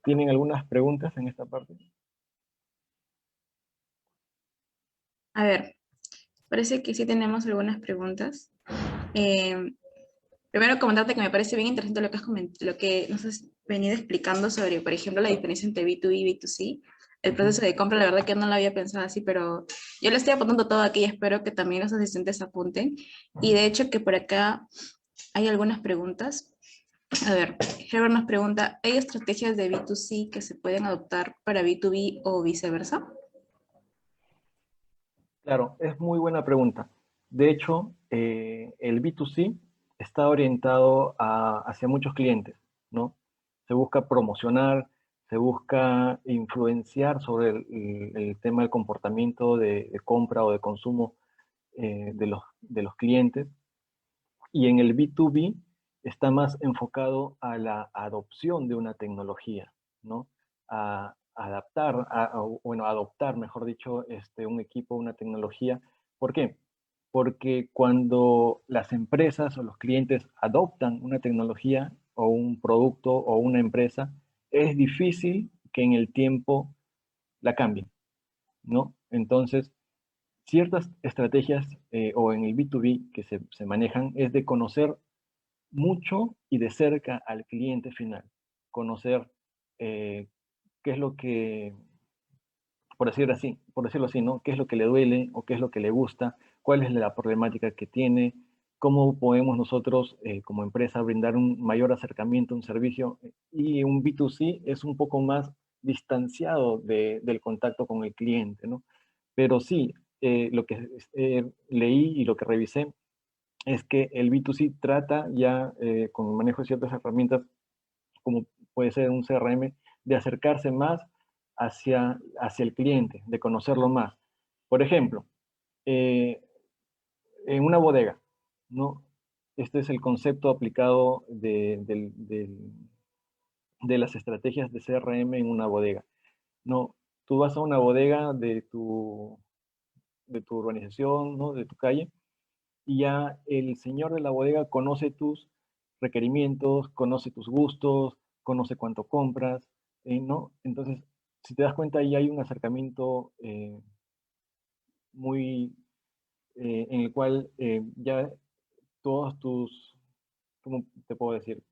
¿Tienen algunas preguntas en esta parte? A ver, parece que sí tenemos algunas preguntas. Primero comentarte que me parece bien interesante lo que nos has venido explicando sobre, por ejemplo, la diferencia entre B2B y B2C. El proceso de compra, la verdad que no lo había pensado así, pero yo le estoy apuntando todo aquí y espero que también los asistentes apunten. Y de hecho que por acá hay algunas preguntas. A ver, Herbert nos pregunta, ¿hay estrategias de B2C que se pueden adoptar para B2B o viceversa? Claro, es muy buena pregunta. De hecho, el B2C está orientado hacia muchos clientes, ¿no? Se busca promocionar, se busca influenciar sobre el tema del comportamiento de compra o de consumo de los clientes. Y en el B2B está más enfocado a la adopción de una tecnología, ¿no? A adoptar, mejor dicho, un equipo, una tecnología. ¿Por qué? Porque cuando las empresas o los clientes adoptan una tecnología o un producto o una empresa, es difícil que en el tiempo la cambien, ¿no? Entonces, ciertas estrategias o en el B2B que se manejan es de conocer mucho y de cerca al cliente final. Conocer qué es lo que, por decirlo así, ¿no? ¿Qué es lo que le duele o qué es lo que le gusta? ¿Cuál es la problemática que tiene? ¿Cómo podemos nosotros como empresa brindar un mayor acercamiento, un servicio? Y un B2C es un poco más distanciado del contacto con el cliente, ¿no? Pero sí, lo que leí y lo que revisé es que el B2C trata ya con el manejo de ciertas herramientas, como puede ser un CRM, de acercarse más hacia el cliente, de conocerlo más. Por ejemplo, eh, en una bodega, ¿no? Este es el concepto aplicado de las estrategias de CRM en una bodega. No, tú vas a una bodega de tu urbanización, ¿no? De tu calle, y ya el señor de la bodega conoce tus requerimientos, conoce tus gustos, conoce cuánto compras, ¿no? Entonces, si te das cuenta, ahí hay un acercamiento muy, en el cual ya todos ¿cómo te puedo decir?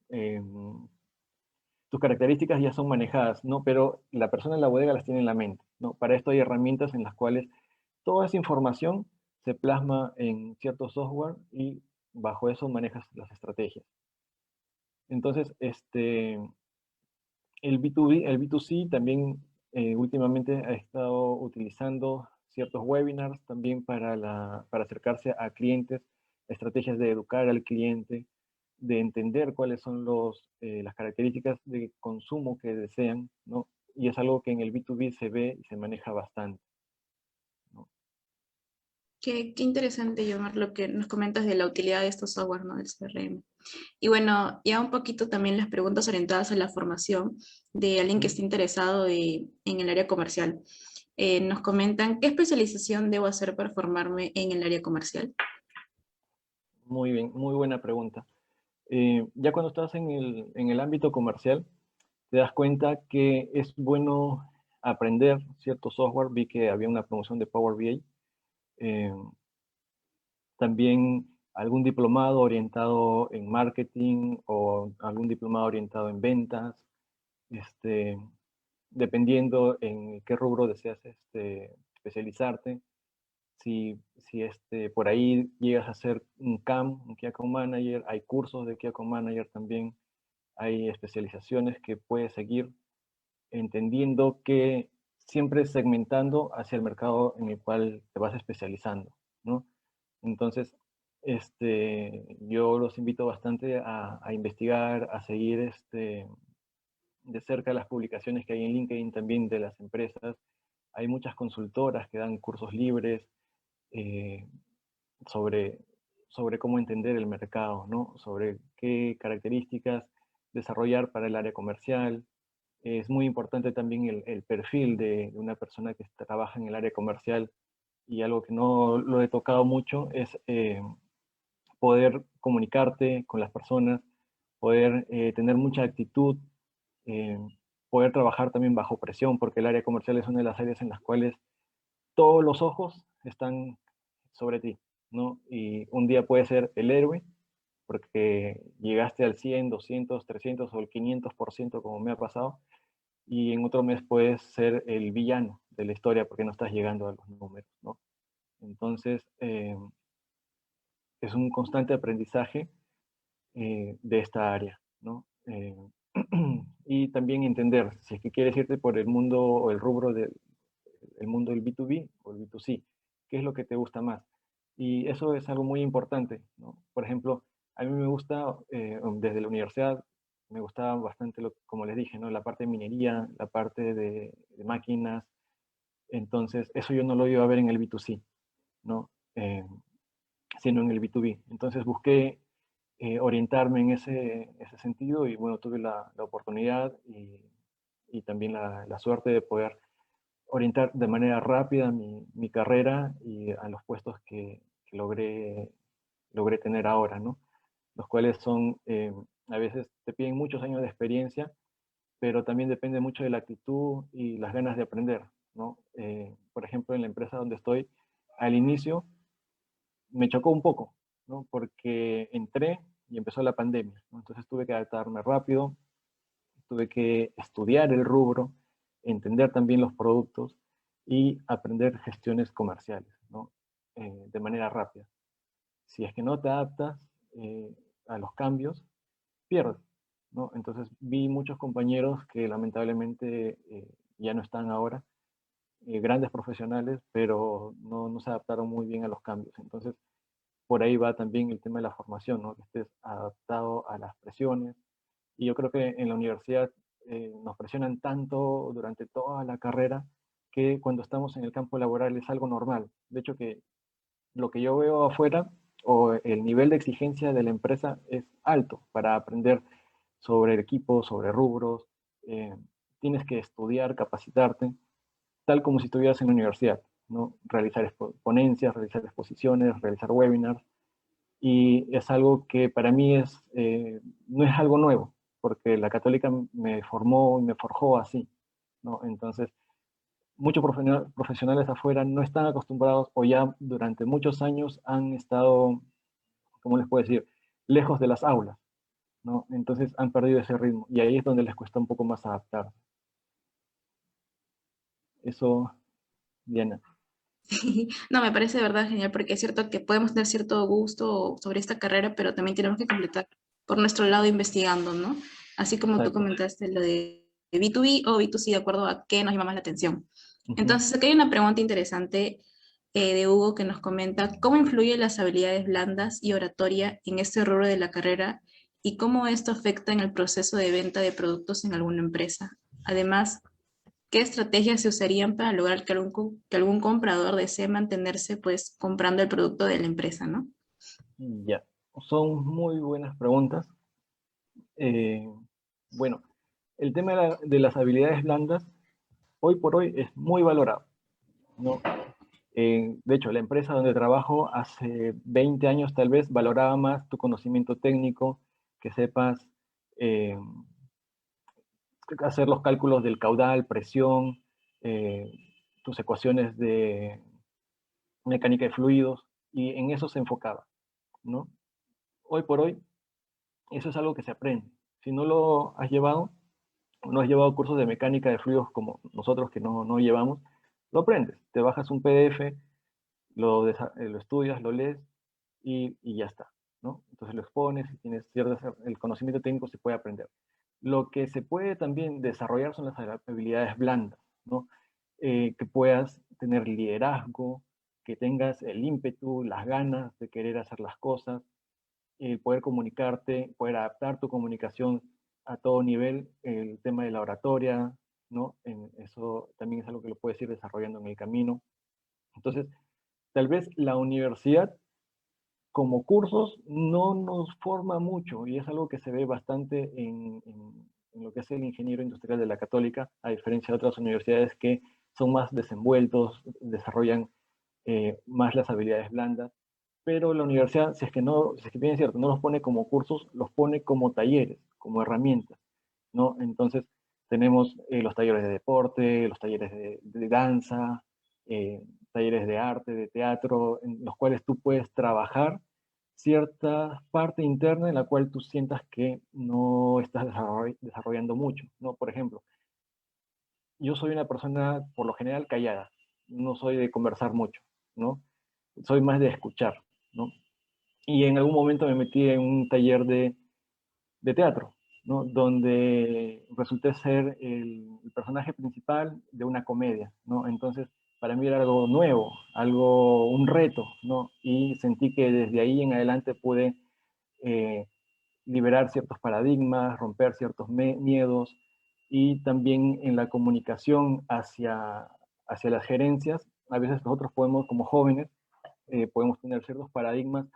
Tus características ya son manejadas, ¿no? Pero la persona en la bodega las tiene en la mente, ¿no? Para esto hay herramientas en las cuales toda esa información se plasma en cierto software y bajo eso manejas las estrategias. Entonces, el B2B, el B2C también últimamente ha estado utilizando ciertos webinars también para acercarse a clientes, estrategias de educar al cliente, de entender cuáles son las características de consumo que desean, ¿no? Y es algo que en el B2B se ve y se maneja bastante, ¿no? Qué interesante, Yomar, lo que nos comentas de la utilidad de estos software, ¿no? Del CRM. Y bueno, ya un poquito también las preguntas orientadas a la formación de alguien que esté interesado en el área comercial. Nos comentan, ¿qué especialización debo hacer para formarme en el área comercial? Muy bien, muy buena pregunta. Ya cuando estás en el ámbito comercial, te das cuenta que es bueno aprender cierto software. Vi que había una promoción de Power BI. Eh, También algún diplomado orientado en marketing o algún diplomado orientado en ventas, este, dependiendo en qué rubro deseas especializarte. Si por ahí llegas a ser un CAM, un Key Account Manager, hay cursos de Key Account Manager también, hay especializaciones que puedes seguir entendiendo que siempre segmentando hacia el mercado en el cual te vas especializando, ¿no? Entonces, yo los invito bastante a investigar, a seguir de cerca las publicaciones que hay en LinkedIn también de las empresas. Hay muchas consultoras que dan cursos libres eh, sobre, sobre cómo entender el mercado, ¿no? Sobre qué características desarrollar para el área comercial. Es muy importante también el perfil de una persona que trabaja en el área comercial, y algo que no lo he tocado mucho es poder comunicarte con las personas, poder tener mucha actitud, eh, poder trabajar también bajo presión, porque el área comercial es una de las áreas en las cuales todos los ojos están sobre ti, ¿no? Y un día puedes ser el héroe porque llegaste al 100, 200, 300 o el 500% como me ha pasado, y en otro mes puedes ser el villano de la historia porque no estás llegando a los números, ¿no? Entonces, es un constante aprendizaje de esta área, ¿no? Y también entender si es que quieres irte por el mundo o el rubro el mundo del B2B o el B2C, qué es lo que te gusta más. Y eso es algo muy importante, ¿no? Por ejemplo, a mí me gusta, desde la universidad, me gustaba bastante, como les dije, ¿no? La parte de minería, la parte de máquinas. Entonces, eso yo no lo iba a ver en el B2C, ¿no? Sino en el B2B. Entonces busqué orientarme en ese sentido, y bueno, tuve la oportunidad y también la suerte de poder orientar de manera rápida mi carrera y a los puestos que logré tener ahora, ¿no? Los cuales son, a veces te piden muchos años de experiencia, pero también depende mucho de la actitud y las ganas de aprender, ¿no? Por ejemplo, en la empresa donde estoy, al inicio me chocó un poco, ¿no? Porque entré y empezó la pandemia, ¿no? Entonces tuve que adaptarme rápido, tuve que estudiar el rubro, entender también los productos y aprender gestiones comerciales, ¿no? De manera rápida. Si es que no te adaptas a los cambios, pierdes, ¿no? Entonces vi muchos compañeros que lamentablemente ya no están ahora, grandes profesionales, pero no se adaptaron muy bien a los cambios. Entonces, por ahí va también el tema de la formación, ¿no? Que estés adaptado a las presiones. Y yo creo que en la universidad nos presionan tanto durante toda la carrera que cuando estamos en el campo laboral es algo normal. De hecho, que lo que yo veo afuera o el nivel de exigencia de la empresa es alto para aprender sobre el equipo, sobre rubros. Tienes que estudiar, capacitarte, tal como si estuvieras en la universidad, ¿no? Realizar ponencias, realizar exposiciones, realizar webinars. Y es algo que para mí no es algo nuevo, porque la católica me formó y me forjó así, ¿no? Entonces, muchos profesionales afuera no están acostumbrados o ya durante muchos años han estado, ¿cómo les puedo decir?, lejos de las aulas, ¿no? Entonces han perdido ese ritmo y ahí es donde les cuesta un poco más adaptar. Eso, Diana. No, me parece de verdad genial porque es cierto que podemos tener cierto gusto sobre esta carrera, pero también tenemos que completar por nuestro lado investigando, ¿no? Así como tú Exacto. comentaste lo de B2B o B2C, de acuerdo a qué nos llama más la atención. Ujú. Entonces, aquí hay una pregunta interesante de Hugo que nos comenta, ¿cómo influyen las habilidades blandas y oratoria en este rubro de la carrera y cómo esto afecta en el proceso de venta de productos en alguna empresa? Además, ¿qué estrategias se usarían para lograr que que algún comprador desee mantenerse pues comprando el producto de la empresa, ¿no? Ya, son muy buenas preguntas. Eh, bueno, el tema de las habilidades blandas hoy por hoy es muy valorado, ¿no? De hecho, la empresa donde trabajo hace 20 años tal vez valoraba más tu conocimiento técnico, que sepas eh, hacer los cálculos del caudal, presión, eh, tus ecuaciones de mecánica de fluidos, y en eso se enfocaba, ¿no? Hoy por hoy, eso es algo que se aprende. Si no lo has llevado, no has llevado cursos de mecánica de fluidos como nosotros que no llevamos, lo aprendes. Te bajas un PDF, lo estudias, lo lees y ya está, ¿no? Entonces lo expones y tienes el conocimiento técnico se puede aprender. Lo que se puede también desarrollar son las habilidades blandas, ¿no? Que puedas tener liderazgo, que tengas el ímpetu, las ganas de querer hacer las cosas, poder comunicarte, poder adaptar tu comunicación a todo nivel, el tema de la oratoria, ¿no? Eso también es algo que lo puedes ir desarrollando en el camino. Entonces, tal vez la universidad como cursos no nos forma mucho y es algo que se ve bastante en lo que es el ingeniero industrial de la Católica, a diferencia de otras universidades que son más desenvueltos, desarrollan más las habilidades blandas, pero la universidad, si es que bien es cierto, no los pone como cursos, los pone como talleres, como herramientas, ¿no? Entonces, tenemos los talleres de deporte, los talleres de danza, eh, talleres de arte, de teatro, en los cuales tú puedes trabajar cierta parte interna en la cual tú sientas que no estás desarrollando mucho, ¿no? Por ejemplo, yo soy una persona por lo general callada, no soy de conversar mucho, ¿no? Soy más de escuchar, ¿no? Y en algún momento me metí en un taller de teatro, ¿no? Donde resulté ser el personaje principal de una comedia, ¿no? Entonces, para mí era algo nuevo, un reto, ¿no? Y sentí que desde ahí en adelante pude eh, liberar ciertos paradigmas, romper ciertos miedos y también en la comunicación hacia las gerencias, a veces nosotros podemos, como jóvenes, podemos tener ciertos paradigmas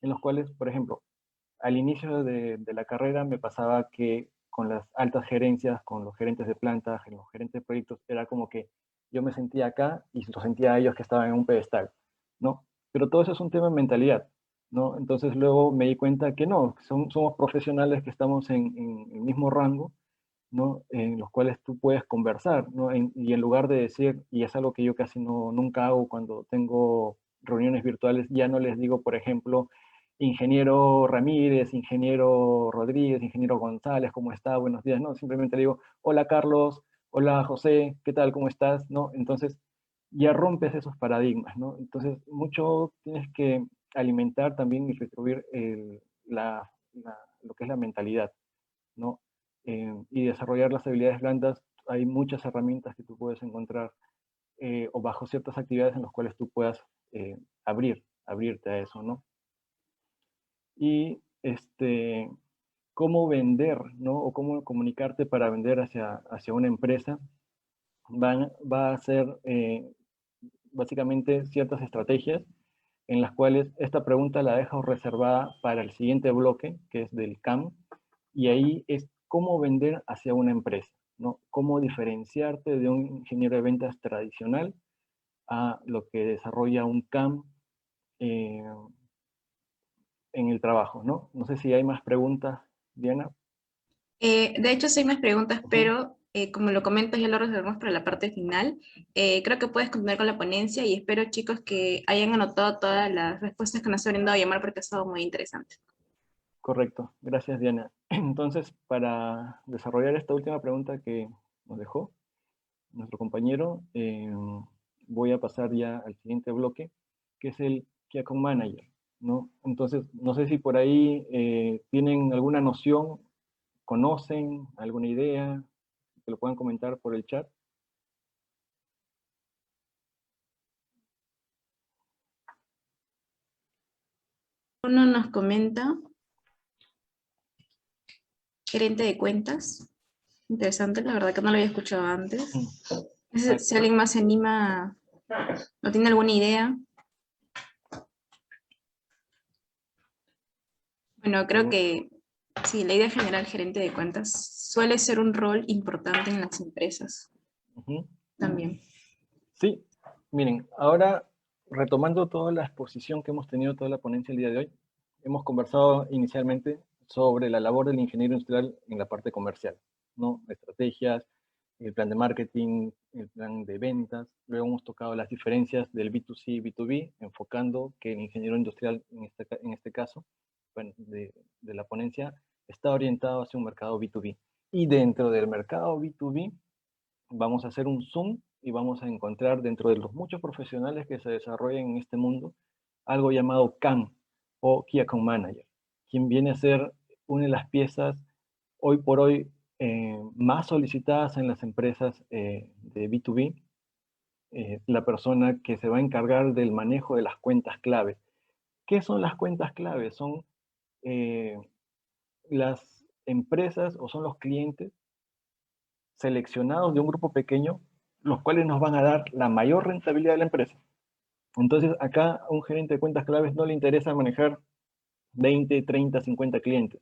en los cuales, por ejemplo, al inicio de la carrera me pasaba que con las altas gerencias, con los gerentes de planta, los gerentes de proyectos, era como que yo me sentía acá y los sentía a ellos que estaban en un pedestal, ¿no? Pero todo eso es un tema de mentalidad, ¿no? Entonces luego me di cuenta que no, somos profesionales que estamos en el mismo rango ¿no? En los cuales tú puedes conversar, ¿no? Y en lugar de decir, y es algo que yo casi nunca hago cuando tengo reuniones virtuales, ya no les digo, por ejemplo, ingeniero Ramírez, ingeniero Rodríguez, ingeniero González, ¿cómo está? Buenos días, no, simplemente le digo, hola Carlos, hola José, ¿qué tal? ¿Cómo estás? ¿No? Entonces, ya rompes esos paradigmas, ¿no? Entonces, mucho tienes que alimentar también y retribuir lo que es la mentalidad, ¿no? Y desarrollar las habilidades blandas. Hay muchas herramientas que tú puedes encontrar o bajo ciertas actividades en las cuales tú puedas abrirte a eso, ¿no? Y cómo vender, ¿no? O cómo comunicarte para vender hacia una empresa va a ser básicamente ciertas estrategias en las cuales esta pregunta la dejo reservada para el siguiente bloque, que es del CAM, y ahí es cómo vender hacia una empresa, ¿no? Cómo diferenciarte de un ingeniero de ventas tradicional a lo que desarrolla un CAM eh, en el trabajo, ¿no? No sé si hay más preguntas, Diana. De hecho, sí hay más preguntas, Ujú. pero como lo comentas, ya lo reservamos para la parte final. Creo que puedes continuar con la ponencia y espero, chicos, que hayan anotado todas las respuestas que nos han brindado a llamar porque ha estado muy interesante. Correcto, gracias Diana. Entonces, para desarrollar esta última pregunta que nos dejó nuestro compañero, voy a pasar ya al siguiente bloque, que es el Key Account Manager, ¿no? Entonces, no sé si por ahí tienen alguna noción, conocen alguna idea, que lo puedan comentar por el chat. Uno nos comenta, gerente de cuentas. Interesante, la verdad que no lo había escuchado Mm. antes. Ah, Si alguien más se anima o tiene alguna idea. Bueno, creo algún- que sí, la idea general gerente de cuentas suele ser un rol importante en las empresas Ujú. también. Sí, miren, ahora retomando toda la exposición que hemos tenido, toda la ponencia el día de hoy, hemos conversado inicialmente sobre la labor del ingeniero industrial en la parte comercial, ¿no? Estrategias, el plan de marketing, el plan de ventas. Luego hemos tocado las diferencias del B2C y B2B, enfocando que el ingeniero industrial, en este caso, bueno, de la ponencia, está orientado hacia un mercado B2B. Y dentro del mercado B2B, vamos a hacer un zoom y vamos a encontrar dentro de los muchos profesionales que se desarrollan en este mundo algo llamado CAM o Key Account Manager, quien viene a ser una de las piezas hoy por hoy más solicitadas en las empresas de B2B, la persona que se va a encargar del manejo de las cuentas clave. ¿Qué son las cuentas clave? Son eh, las empresas o son los clientes seleccionados de un grupo pequeño, los cuales nos van a dar la mayor rentabilidad de la empresa. Entonces, acá a un gerente de cuentas claves no le interesa manejar 20, 30, 50 clientes,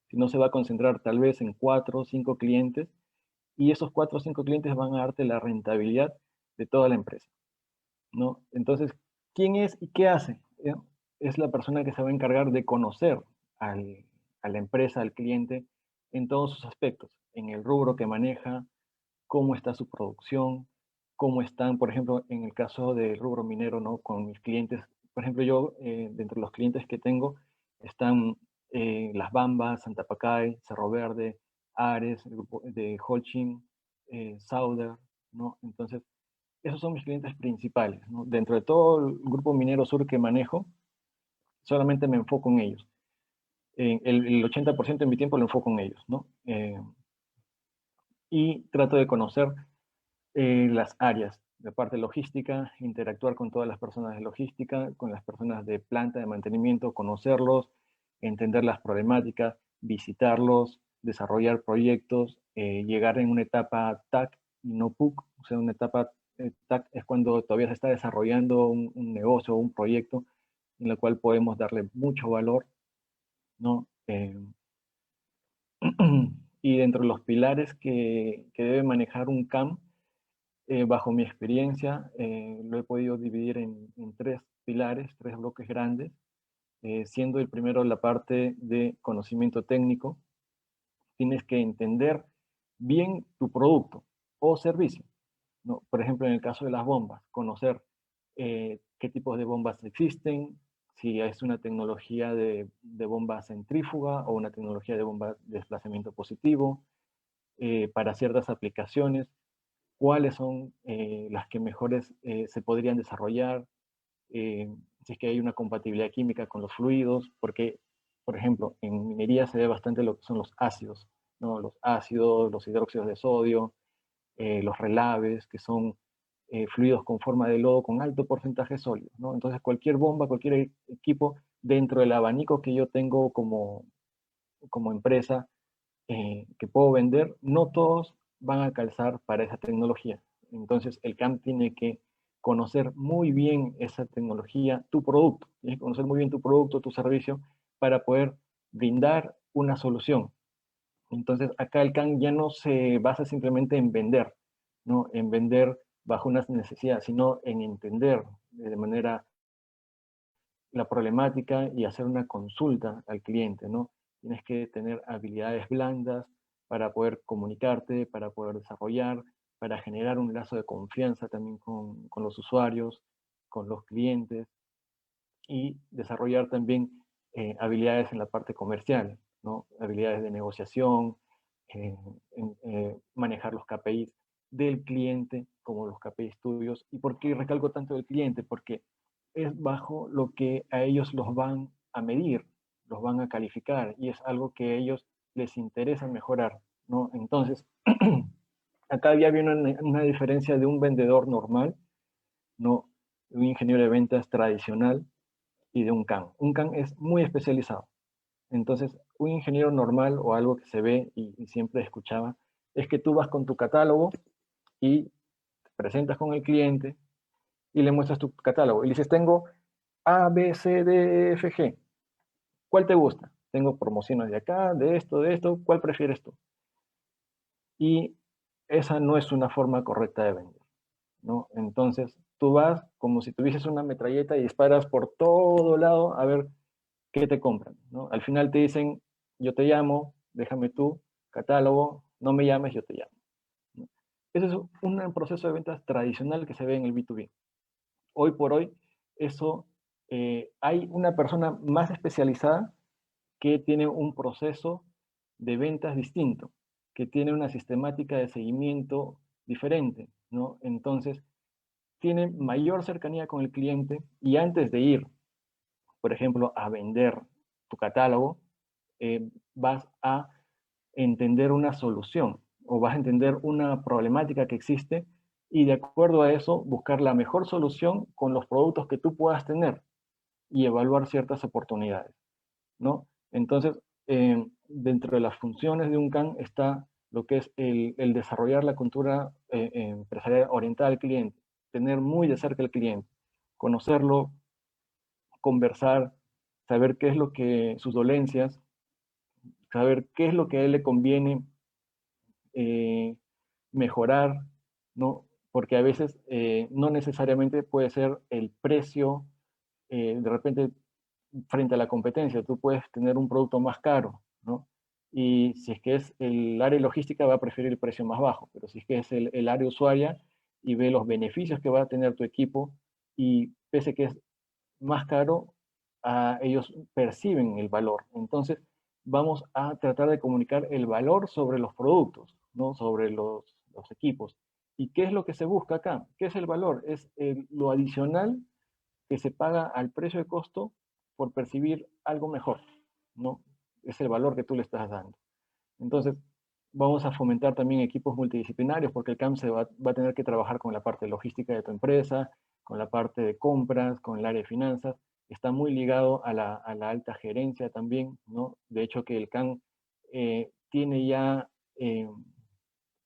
sino se va a concentrar tal vez en 4 o 5 clientes y esos 4 o 5 clientes van a darte la rentabilidad de toda la empresa, ¿no? Entonces, ¿quién es y qué hace? Es la persona que se va a encargar de conocer al, a la empresa, al cliente, en todos sus aspectos, en el rubro que maneja, cómo está su producción, cómo están, por ejemplo, en el caso del rubro minero, ¿no? Con mis clientes, por ejemplo, yo, dentro de los clientes que tengo, están Las Bambas, Santa Pacay, Cerro Verde, Ares, el grupo de Holcim, Sauder, ¿no? Entonces, esos son mis clientes principales, ¿no? Dentro de todo el grupo minero sur que manejo, solamente me enfoco en ellos. El 80% de mi tiempo lo enfoco en ellos, ¿no? Y trato de conocer las áreas, de parte logística, interactuar con todas las personas de logística, con las personas de planta de mantenimiento, conocerlos, entender las problemáticas, visitarlos, desarrollar proyectos, llegar en una etapa TAC y no PUC, o sea, una etapa TAC es cuando todavía se está desarrollando un negocio o un proyecto en el cual podemos darle mucho valor, ¿no? Y dentro de los pilares que debe manejar un CAM, bajo mi experiencia, lo he podido dividir en tres pilares, tres bloques grandes, siendo el primero la parte de conocimiento técnico. Tienes que entender bien tu producto o servicio, ¿no? Por ejemplo, en el caso de las bombas, conocer qué tipos de bombas existen, si es una tecnología de bomba centrífuga o una tecnología de bomba de desplazamiento positivo, para ciertas aplicaciones, cuáles son las que mejores se podrían desarrollar, si es que hay una compatibilidad química con los fluidos, porque, por ejemplo, en minería se ve bastante lo que son los ácidos, ¿no? Los ácidos, los hidróxidos de sodio, los relaves, que son fluidos con forma de lodo con alto porcentaje sólido, ¿no? Entonces, cualquier bomba, cualquier equipo, dentro del abanico que yo tengo como empresa, que puedo vender, no todos van a calzar para esa tecnología. Entonces, el CAM tiene que conocer muy bien esa tecnología, tu producto. Tienes que conocer muy bien tu producto, tu servicio, para poder brindar una solución. Entonces, acá el CAM ya no se basa simplemente en vender, ¿no? En vender bajo unas necesidades, sino en entender de manera la problemática y hacer una consulta al cliente, ¿no? Tienes que tener habilidades blandas para poder comunicarte, para poder desarrollar, para generar un lazo de confianza también con los usuarios, con los clientes y desarrollar también habilidades en la parte comercial, ¿no? Habilidades de negociación, manejar los KPIs del cliente como los KPIs tuyos. ¿Y por qué recalco tanto del cliente? Porque es bajo lo que a ellos los van a medir, los van a calificar y es algo que a ellos les interesa mejorar, ¿no? Entonces, acá ya viene una diferencia de un vendedor normal, ¿no? Un ingeniero de ventas tradicional y de un CAM. Un CAM es muy especializado. Entonces, un ingeniero normal o algo que se ve y siempre escuchaba es que tú vas con tu catálogo y te presentas con el cliente y le muestras tu catálogo y le dices, tengo A, B, C, D, E, F, G. ¿Cuál te gusta? Tengo promociones de acá, de esto, ¿cuál prefieres tú? Y esa no es una forma correcta de vender, ¿no? Entonces, tú vas como si tuvieses una metralleta y disparas por todo lado a ver qué te compran, ¿no? Al final te dicen, yo te llamo, déjame tu catálogo, no me llames, yo te llamo, ¿no? Ese es un proceso de ventas tradicional que se ve en el B2B. Hoy por hoy, eso, hay una persona más especializada que tiene un proceso de ventas distinto, que tiene una sistemática de seguimiento diferente, ¿no? Entonces, tiene mayor cercanía con el cliente y antes de ir, por ejemplo, a vender tu catálogo, vas a entender una solución o vas a entender una problemática que existe y de acuerdo a eso buscar la mejor solución con los productos que tú puedas tener y evaluar ciertas oportunidades, ¿no? Entonces, dentro de las funciones de un CAM está lo que es el desarrollar la cultura empresarial orientada al cliente, tener muy de cerca al cliente, conocerlo, conversar, saber qué es lo que sus dolencias, saber qué es lo que a él le conviene mejorar, ¿no? Porque a veces no necesariamente puede ser el precio, de repente frente a la competencia, tú puedes tener un producto más caro, ¿no? Y si es que es el área logística va a preferir el precio más bajo, pero si es que es el área usuaria y ve los beneficios que va a tener tu equipo y pese que es más caro, ellos perciben el valor. Entonces, vamos a tratar de comunicar el valor sobre los productos, ¿no? Sobre los equipos. ¿Y qué es lo que se busca acá? ¿Qué es el valor? Es lo adicional que se paga al precio de costo por percibir algo mejor, ¿no? Es el valor que tú le estás dando. Entonces, vamos a fomentar también equipos multidisciplinarios porque el CAM va a tener que trabajar con la parte logística de tu empresa, con la parte de compras, con el área de finanzas. Está muy ligado a la alta gerencia también, ¿no? De hecho, que el CAM tiene ya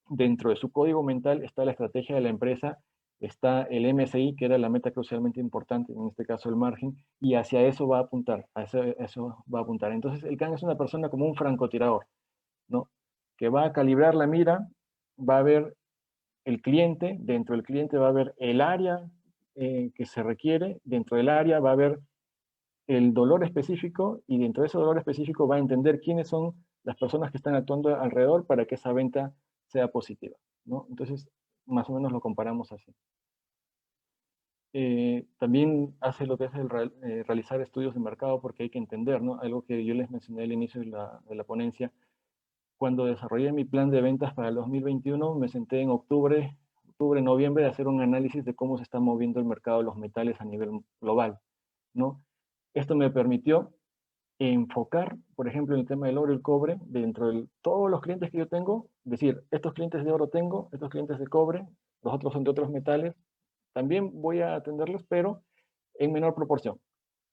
dentro de su código mental está la estrategia de la empresa, está el MSI, que era la meta crucialmente importante, en este caso el margen, y hacia eso va a apuntar, a eso va a apuntar. Entonces, el CAM es una persona como un francotirador, ¿no? Que va a calibrar la mira, va a ver el cliente, dentro del cliente va a ver el área que se requiere, dentro del área va a ver el dolor específico y dentro de ese dolor específico va a entender quiénes son las personas que están actuando alrededor para que esa venta sea positiva, ¿no? Entonces, más o menos lo comparamos así. También hace lo que es el realizar estudios de mercado, porque hay que entender, ¿no? Algo que yo les mencioné al inicio de la ponencia. Cuando desarrollé mi plan de ventas para el 2021, me senté en octubre, noviembre, a hacer un análisis de cómo se está moviendo el mercado de los metales a nivel global, ¿no? Esto me permitió enfocar, por ejemplo, en el tema del oro y el cobre, dentro de todos los clientes que yo tengo, decir, estos clientes de oro tengo, estos clientes de cobre, los otros son de otros metales, también voy a atenderlos, pero en menor proporción.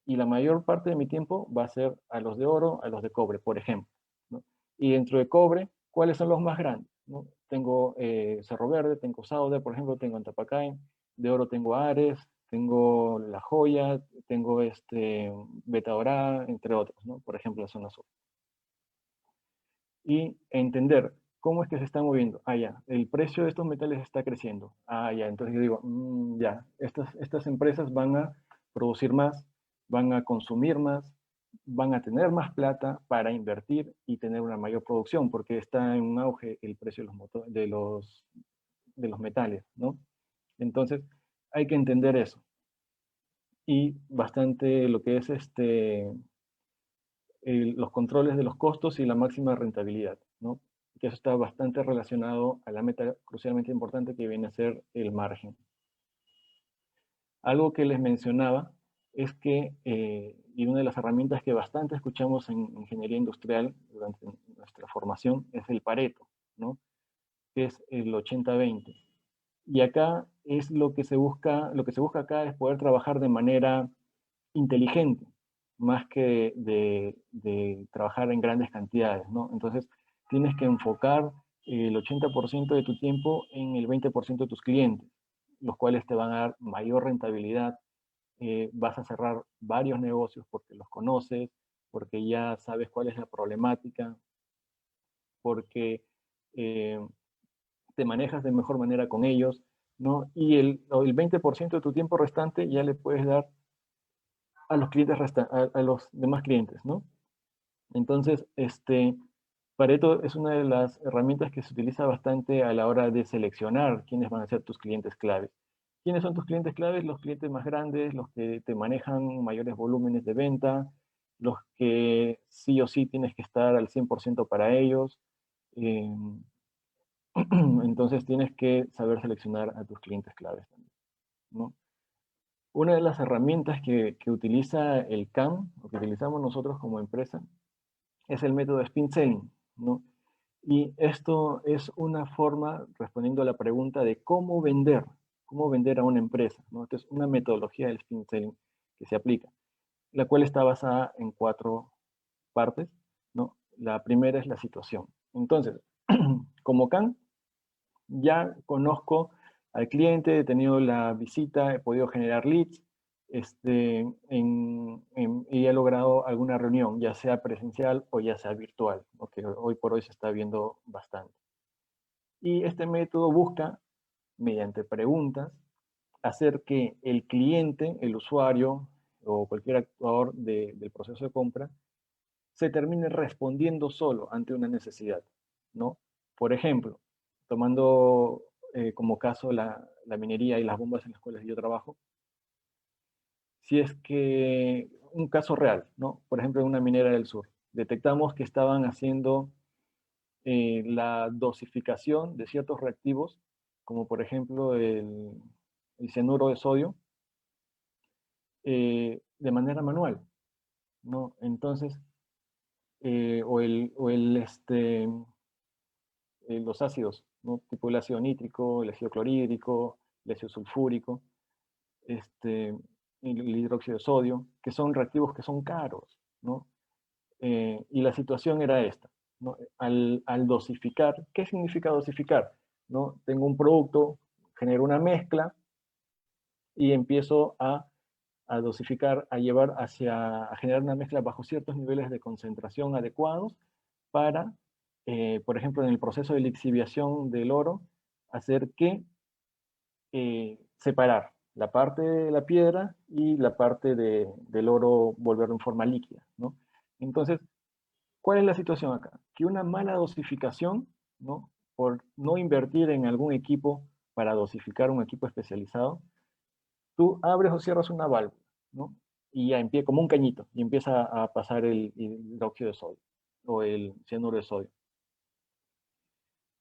Y la mayor parte de mi tiempo va a ser a los de oro, a los de cobre, por ejemplo, ¿no? Y dentro de cobre, ¿cuáles son los más grandes? ¿No? Tengo Cerro Verde, tengo Saude, por ejemplo, tengo Antapaccay, de oro tengo Ares, tengo La Joya, tengo Beta Dorada, entre otros, ¿no? Por ejemplo, la zona sur. Y entender cómo es que se está moviendo. Ah, ya, el precio de estos metales está creciendo. Ah, ya, entonces yo digo, ya, estas empresas van a producir más, van a consumir más, van a tener más plata para invertir y tener una mayor producción, porque está en un auge el precio de los metales, ¿no? Entonces, hay que entender eso. Y bastante lo que es los controles de los costos y la máxima rentabilidad, ¿no? Que eso está bastante relacionado a la meta crucialmente importante que viene a ser el margen. Algo que les mencionaba es que, y una de las herramientas que bastante escuchamos en ingeniería industrial durante nuestra formación es el Pareto, ¿no? Que es el 80-20. Y acá es lo que se busca acá es poder trabajar de manera inteligente, más que de trabajar en grandes cantidades, ¿no? Entonces, tienes que enfocar el 80% de tu tiempo en el 20% de tus clientes, los cuales te van a dar mayor rentabilidad. Vas a cerrar varios negocios porque los conoces, porque ya sabes cuál es la problemática, porque te manejas de mejor manera con ellos, ¿no? Y el 20% de tu tiempo restante ya le puedes dar a los clientes a los demás clientes, ¿no? Entonces, Pareto es una de las herramientas que se utiliza bastante a la hora de seleccionar quiénes van a ser tus clientes claves. ¿Quiénes son tus clientes claves? Los clientes más grandes, los que te manejan mayores volúmenes de venta, los que sí o sí tienes que estar al 100% para ellos. Entonces tienes que saber seleccionar a tus clientes claves también, ¿no? Una de las herramientas que utiliza el CAM, o que utilizamos nosotros como empresa, es el método Spin Selling, ¿no? Y esto es una forma, respondiendo a la pregunta de cómo vender a una empresa, ¿no? Esto es una metodología del Spin Selling que se aplica, la cual está basada en 4 partes, ¿no? La primera es la situación. Entonces, como CAM, ya conozco al cliente, he tenido la visita, he podido generar leads, y he logrado alguna reunión, ya sea presencial o ya sea virtual, que hoy por hoy se está viendo bastante. Y este método busca, mediante preguntas, hacer que el cliente, el usuario o cualquier actor del proceso de compra se termine respondiendo solo ante una necesidad, ¿no? Por ejemplo, tomando como caso la minería y las bombas en las cuales yo trabajo, si es que un caso real, ¿no? Por ejemplo, en una minera del sur, detectamos que estaban haciendo la dosificación de ciertos reactivos, como por ejemplo el cianuro de sodio, de manera manual, ¿no? Entonces, los ácidos, ¿no? Tipo el ácido nítrico, el ácido clorhídrico, el ácido sulfúrico, el hidróxido de sodio, que son reactivos que son caros, ¿no? Y la situación era esta, ¿no? Al dosificar, ¿qué significa dosificar? ¿No? Tengo un producto, genero una mezcla y empiezo a dosificar, a generar una mezcla bajo ciertos niveles de concentración adecuados para, por ejemplo, en el proceso de lixiviación del oro, hacer que separar la parte de la piedra y la parte del oro, volverlo en forma líquida, ¿no? Entonces, ¿cuál es la situación acá? Que una mala dosificación, ¿no? por no invertir en algún equipo para dosificar un equipo especializado, tú abres o cierras una válvula, ¿no? Y ya empieza como un cañito, y empieza a pasar el hidróxido de sodio o el cianuro de sodio.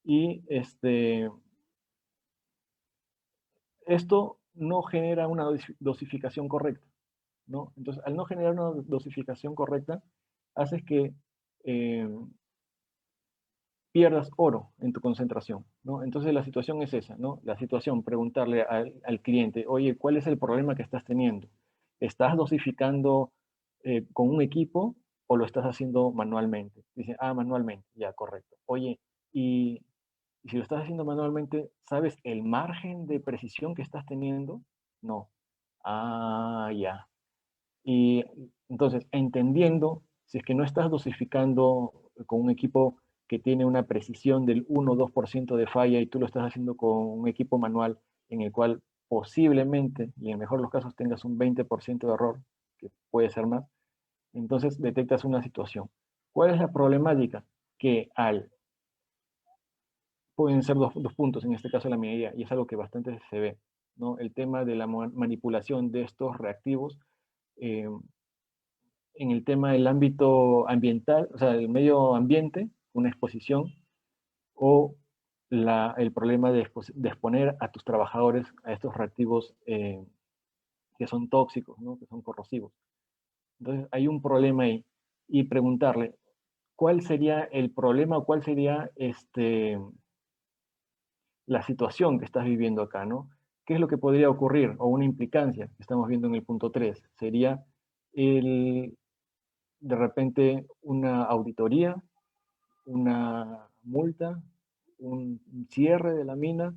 Y esto no genera una dosificación correcta, ¿no? Entonces, al no generar una dosificación correcta, haces que pierdas oro en tu concentración, ¿no? Entonces la situación es esa, ¿no? La situación, preguntarle al cliente, oye, ¿cuál es el problema que estás teniendo? ¿Estás dosificando con un equipo o lo estás haciendo manualmente? Dice, manualmente, ya, correcto. Oye, y si lo estás haciendo manualmente, ¿sabes el margen de precisión que estás teniendo? No. Ya. Y entonces, entendiendo, si es que no estás dosificando con un equipo que tiene una precisión del 1 o 2% de falla y tú lo estás haciendo con un equipo manual en el cual posiblemente, y en mejor de los casos, tengas un 20% de error, que puede ser más, entonces detectas una situación. ¿Cuál es la problemática? Que pueden ser dos puntos, en este caso la minería, y es algo que bastante se ve, ¿no? El tema de la manipulación de estos reactivos en el tema del ámbito ambiental, o sea, el medio ambiente, una exposición, o el problema de exponer a tus trabajadores a estos reactivos que son tóxicos, ¿no? Que son corrosivos. Entonces, hay un problema ahí. Y preguntarle, ¿cuál sería el problema o cuál sería la situación que estás viviendo acá, ¿no? ¿Qué es lo que podría ocurrir? O una implicancia que estamos viendo en el punto 3. Sería de repente una auditoría, una multa, un cierre de la mina.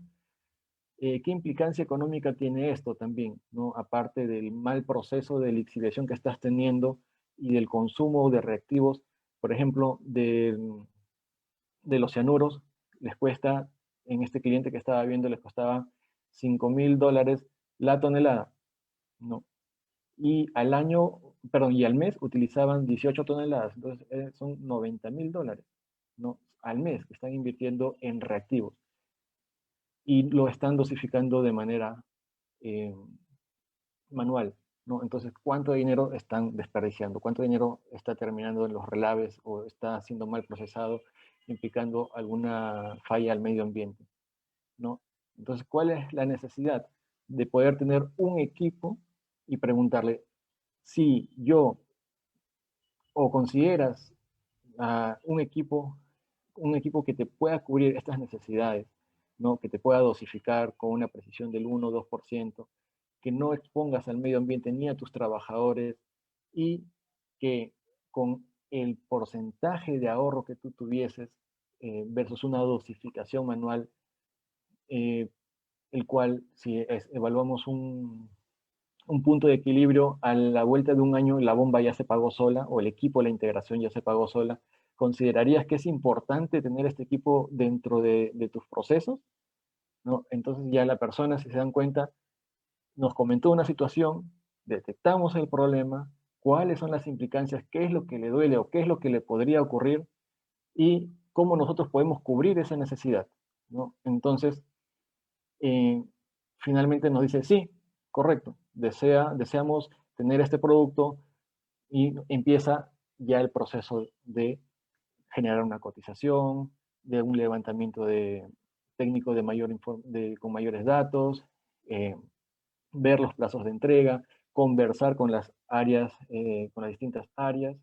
¿Qué implicancia económica tiene esto también, ¿no? Aparte del mal proceso de lixiviación que estás teniendo y del consumo de reactivos, por ejemplo, de los cianuros, les cuesta, en este cliente que estaba viendo, les costaba $5,000 la tonelada, ¿no? Y al año, perdón, y al mes utilizaban 18 toneladas, entonces son $90,000, ¿no? Al mes que están invirtiendo en reactivos y lo están dosificando de manera eh, manual, ¿no? Entonces, ¿cuánto dinero están desperdiciando? ¿Cuánto dinero está terminando en los relaves o está siendo mal procesado, implicando alguna falla al medio ambiente, ¿no? Entonces, ¿cuál es la necesidad de poder tener un equipo y preguntarle si yo o consideras un equipo que te pueda cubrir estas necesidades, ¿no? Que te pueda dosificar con una precisión del 1 o 2%, que no expongas al medio ambiente ni a tus trabajadores y que con el porcentaje de ahorro que tú tuvieses versus una dosificación manual, el cual si evaluamos un punto de equilibrio, a la vuelta de un año la bomba ya se pagó sola o el equipo de la integración ya se pagó sola. ¿Considerarías que es importante tener este equipo dentro de tus procesos? ¿No? Entonces ya la persona, si se dan cuenta, nos comentó una situación, detectamos el problema, cuáles son las implicancias, qué es lo que le duele o qué es lo que le podría ocurrir y cómo nosotros podemos cubrir esa necesidad, ¿no? Entonces, finalmente nos dice, sí, correcto, deseamos tener este producto y empieza ya el proceso de generar una cotización, de un levantamiento técnico con mayores datos, ver los plazos de entrega, conversar con las áreas, con las distintas áreas,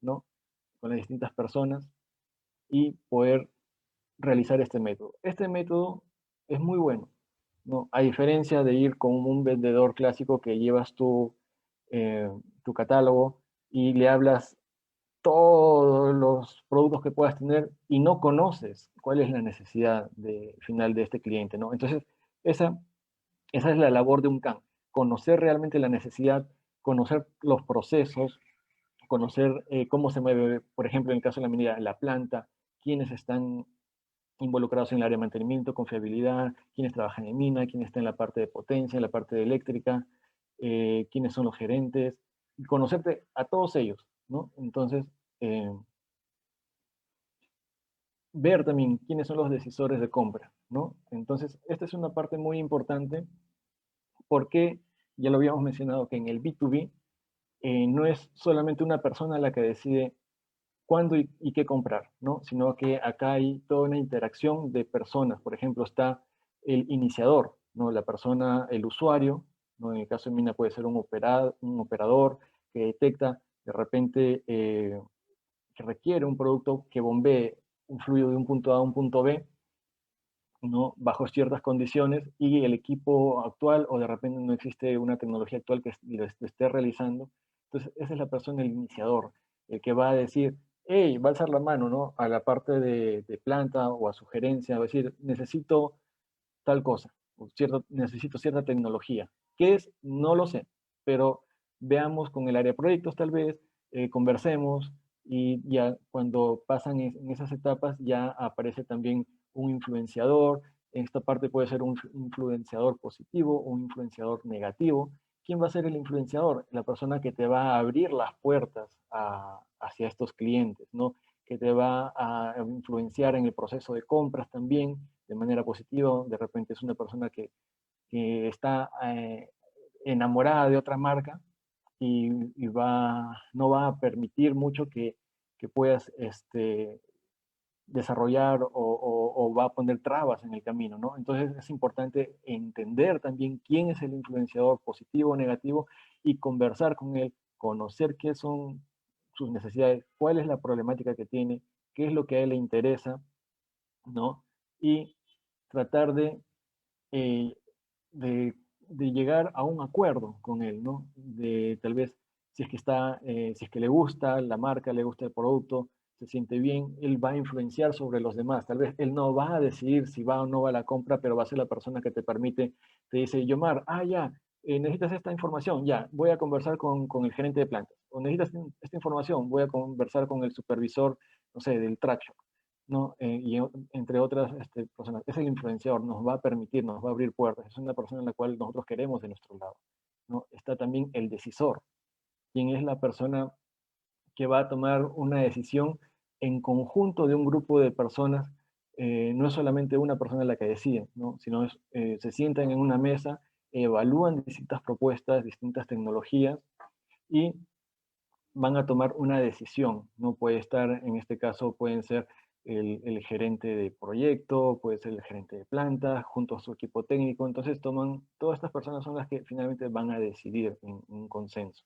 ¿no? Con las distintas personas y poder realizar este método. Este método es muy bueno, ¿no? A diferencia de ir con un vendedor clásico que llevas tu catálogo y le hablas todos los productos que puedas tener y no conoces cuál es la necesidad final de este cliente, ¿no? Entonces, esa es la labor de un CAN, conocer realmente la necesidad, conocer los procesos, conocer cómo se mueve, por ejemplo, en el caso de la minería, la planta, quiénes están involucrados en el área de mantenimiento, confiabilidad, quiénes trabajan en mina, quiénes están en la parte de potencia, en la parte de eléctrica, quiénes son los gerentes, y conocerte a todos ellos, ¿no? Entonces, ver también quiénes son los decisores de compra, ¿no? Entonces, esta es una parte muy importante porque ya lo habíamos mencionado que en el B2B no es solamente una persona la que decide cuándo y qué comprar, ¿no? Sino que acá hay toda una interacción de personas. Por ejemplo, está el iniciador, ¿no? La persona, el usuario, ¿no? En el caso de Mina puede ser un operador que detecta de repente que requiere un producto que bombee un fluido de un punto A a un punto B, ¿no? Bajo ciertas condiciones, y el equipo actual, o de repente no existe una tecnología actual que lo esté realizando. Entonces, esa es la persona, el iniciador, el que va a decir, hey, va a alzar la mano, ¿no? A la parte de planta o a sugerencia, va a decir, necesito tal cosa, o necesito cierta tecnología. ¿Qué es? No lo sé, pero veamos con el área de proyectos tal vez, conversemos, y ya cuando pasan en esas etapas ya aparece también un influenciador. En esta parte puede ser un influenciador positivo o un influenciador negativo. ¿Quién va a ser el influenciador? La persona que te va a abrir las puertas hacia estos clientes, ¿no? Que te va a influenciar en el proceso de compras también de manera positiva. De repente es una persona que está enamorada de otra marca y no va a permitir mucho que puedas desarrollar o va a poner trabas en el camino, ¿no? Entonces es importante entender también quién es el influenciador positivo o negativo y conversar con él, conocer qué son sus necesidades, cuál es la problemática que tiene, qué es lo que a él le interesa, ¿no? Y tratar eh, de, de llegar a un acuerdo con él, ¿no? De tal vez, si es que le gusta la marca, le gusta el producto, se siente bien, él va a influenciar sobre los demás. Tal vez él no va a decidir si va o no va a la compra, pero va a ser la persona que te permite, te dice, Yomar, ya, necesitas esta información, ya, voy a conversar con el gerente de plantas. O necesitas esta información, voy a conversar con el supervisor, no sé, del traction, ¿no? Entre otras personas. Es el influenciador, nos va a permitir, nos va a abrir puertas. Es una persona en la cual nosotros queremos de nuestro lado, ¿no? Está también el decisor, quien es la persona que va a tomar una decisión en conjunto de un grupo de personas. No es solamente una persona la que decide, ¿no? Sino se sientan en una mesa, evalúan distintas propuestas, distintas tecnologías, y van a tomar una decisión. No puede estar, en este caso, pueden ser el gerente de proyecto, puede ser el gerente de planta, junto a su equipo técnico. Entonces todas estas personas son las que finalmente van a decidir en un consenso,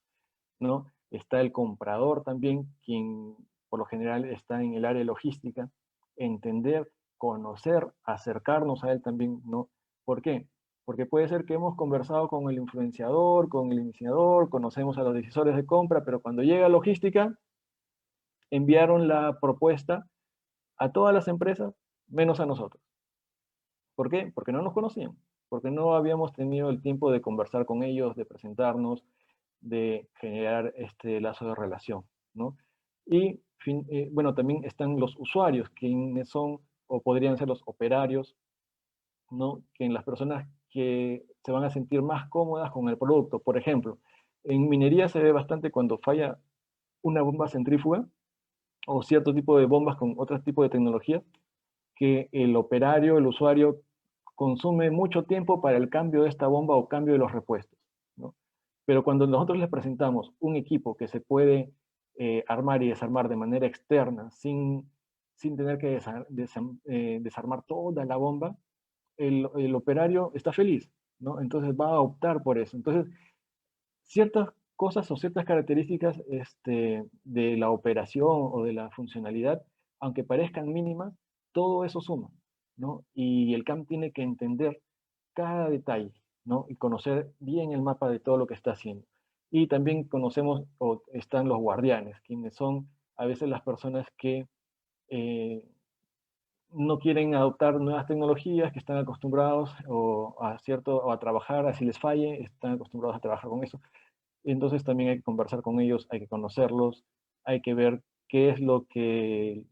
¿no? Está el comprador también, quien por lo general está en el área logística, entender, conocer, acercarnos a él también, ¿no? ¿Por qué? Porque puede ser que hemos conversado con el influenciador, con el iniciador, conocemos a los decisores de compra, pero cuando llega logística, enviaron la propuesta a todas las empresas, menos a nosotros. ¿Por qué? Porque no nos conocían, porque no habíamos tenido el tiempo de conversar con ellos, de presentarnos, de generar este lazo de relación, ¿no? Y bueno, también están los usuarios, quienes son o podrían ser los operarios, ¿no? Que en las personas que se van a sentir más cómodas con el producto. Por ejemplo, en minería se ve bastante cuando falla una bomba centrífuga o cierto tipo de bombas con otro tipo de tecnología, que el operario, el usuario, consume mucho tiempo para el cambio de esta bomba o cambio de los repuestos, ¿no? Pero cuando nosotros les presentamos un equipo que se puede armar y desarmar de manera externa sin tener que desarmar toda la bomba, el operario está feliz, ¿no? Entonces va a optar por eso. Entonces, ciertas cosas o ciertas características de la operación o de la funcionalidad, aunque parezcan mínimas, todo eso suma, ¿no? Y el CAM tiene que entender cada detalle, ¿no? Y conocer bien el mapa de todo lo que está haciendo. Y también conocemos, o están los guardianes, quienes son a veces las personas que no quieren adoptar nuevas tecnologías, que están acostumbrados o a trabajar, así les falle, están acostumbrados a trabajar con eso. Entonces también hay que conversar con ellos, hay que conocerlos, hay que ver qué es lo que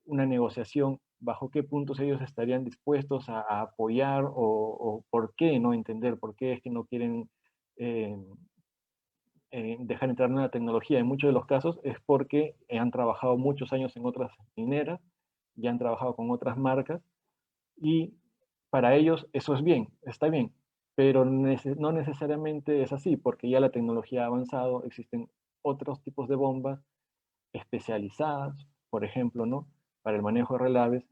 una negociación, bajo qué puntos ellos estarían dispuestos a apoyar o por qué no entender, por qué es que no quieren eh, dejar entrar nueva tecnología. En muchos de los casos es porque han trabajado muchos años en otras mineras ya han trabajado con otras marcas, y para ellos eso es bien, está bien, pero no necesariamente es así, porque ya la tecnología ha avanzado, existen otros tipos de bombas especializadas, por ejemplo, ¿no? Para el manejo de relaves,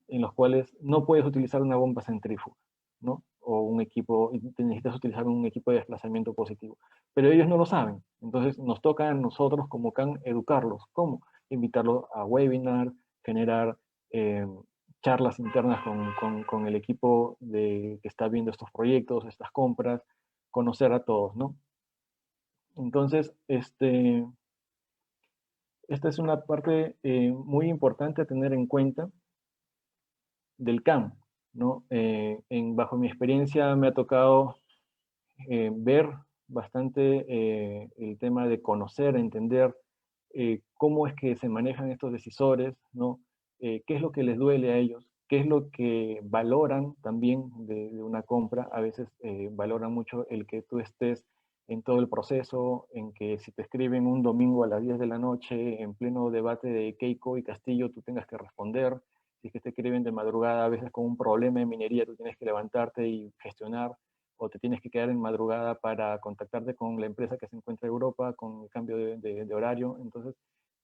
en los cuales no puedes utilizar una bomba centrífuga, ¿no? O un equipo, necesitas utilizar un equipo de desplazamiento positivo. Pero ellos no lo saben. Entonces nos toca a nosotros como CAN educarlos. ¿Cómo? Invitarlos a webinar, generar charlas internas con el equipo que está viendo estos proyectos, estas compras, conocer a todos, ¿no? Entonces, esta es una parte muy importante a tener en cuenta del CAM, ¿no? Bajo mi experiencia me ha tocado ver bastante el tema de conocer, entender cómo es que se manejan estos decisores, ¿no? Qué es lo que les duele a ellos, qué es lo que valoran también de una compra. A veces valoran mucho el que tú estés en todo el proceso, en que si te escriben un domingo a las 10 de la noche en pleno debate de Keiko y Castillo, tú tengas que responder. Si es que te escriben de madrugada, a veces con un problema de minería, tú tienes que levantarte y gestionar, o te tienes que quedar en madrugada para contactarte con la empresa que se encuentra en Europa con el cambio de horario. Entonces,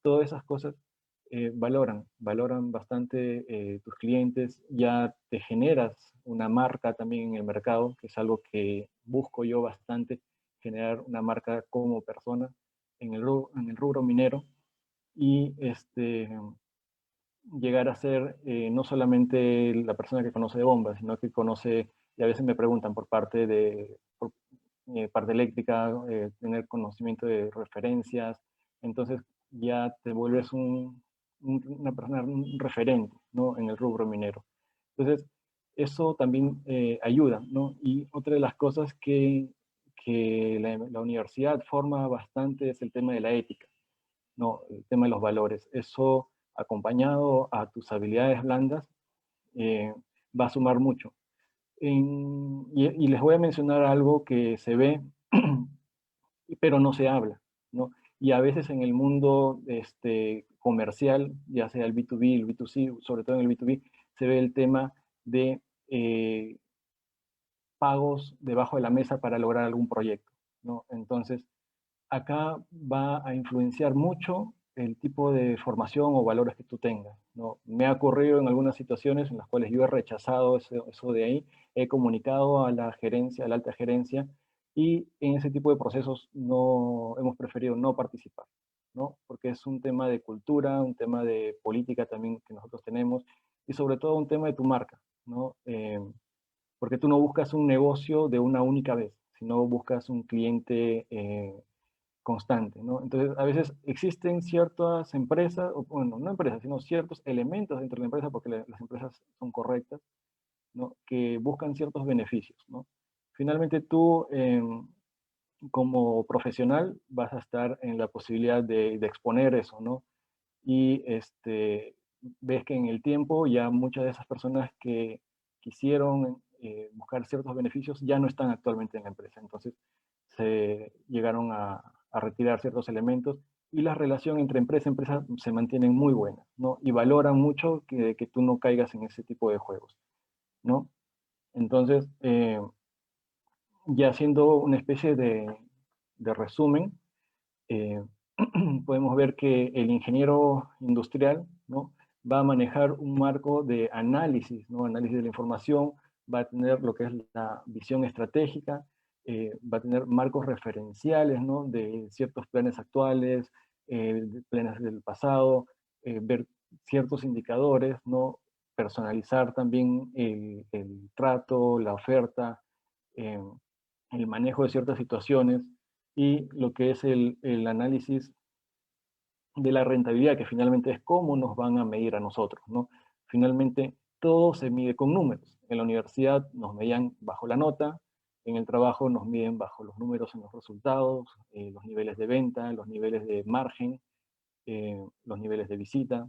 todas esas cosas valoran bastante tus clientes, ya te generas una marca también en el mercado, que es algo que busco yo bastante, generar una marca como persona en el rubro minero, y llegar a ser no solamente la persona que conoce de bombas, sino que conoce, y a veces me preguntan por parte eléctrica, tener conocimiento de referencias. Entonces ya te vuelves una persona, un referente, ¿no? En el rubro minero. Entonces, eso también ayuda, ¿no? Y otra de las cosas que la universidad forma bastante es el tema de la ética, ¿no? El tema de los valores. Eso, acompañado a tus habilidades blandas, va a sumar mucho. Y les voy a mencionar algo que se ve, pero no se habla, ¿no? Y a veces en el mundo comercial, ya sea el B2B, el B2C, sobre todo en el B2B, se ve el tema de pagos debajo de la mesa para lograr algún proyecto, ¿no? Entonces, acá va a influenciar mucho el tipo de formación o valores que tú tengas, ¿no? Me ha ocurrido en algunas situaciones en las cuales yo he rechazado eso de ahí, he comunicado a la gerencia, a la alta gerencia, y en ese tipo de procesos no hemos preferido no participar, ¿no? Porque es un tema de cultura, un tema de política también que nosotros tenemos, y sobre todo un tema de tu marca, ¿no? Porque tú no buscas un negocio de una única vez, sino buscas un cliente constante, ¿no? Entonces, a veces existen ciertas empresas, o bueno, no empresas, sino ciertos elementos dentro de la empresa, porque las empresas son correctas, ¿no? Que buscan ciertos beneficios, ¿no? Finalmente tú, como profesional, vas a estar en la posibilidad de exponer eso, ¿no? Y ves que en el tiempo ya muchas de esas personas que quisieron buscar ciertos beneficios ya no están actualmente en la empresa. Entonces, se llegaron a retirar ciertos elementos, y la relación entre empresa y empresa se mantienen muy buenas, ¿no? Y valoran mucho que tú no caigas en ese tipo de juegos, ¿no? Entonces, ya haciendo una especie de resumen, eh, podemos ver que el ingeniero industrial, ¿no? Va a manejar un marco de análisis, ¿no? Análisis de la información, va a tener lo que es la visión estratégica, va a tener marcos referenciales, ¿no? De ciertos planes actuales, planes del pasado, ver ciertos indicadores, ¿no? Personalizar también el trato, la oferta, eh, el manejo de ciertas situaciones, y lo que es el análisis de la rentabilidad, que finalmente es cómo nos van a medir a nosotros, ¿no? Finalmente, todo se mide con números. En la universidad nos medían bajo la nota, en el trabajo nos miden bajo los números en los resultados, los niveles de venta, los niveles de margen, los niveles de visita,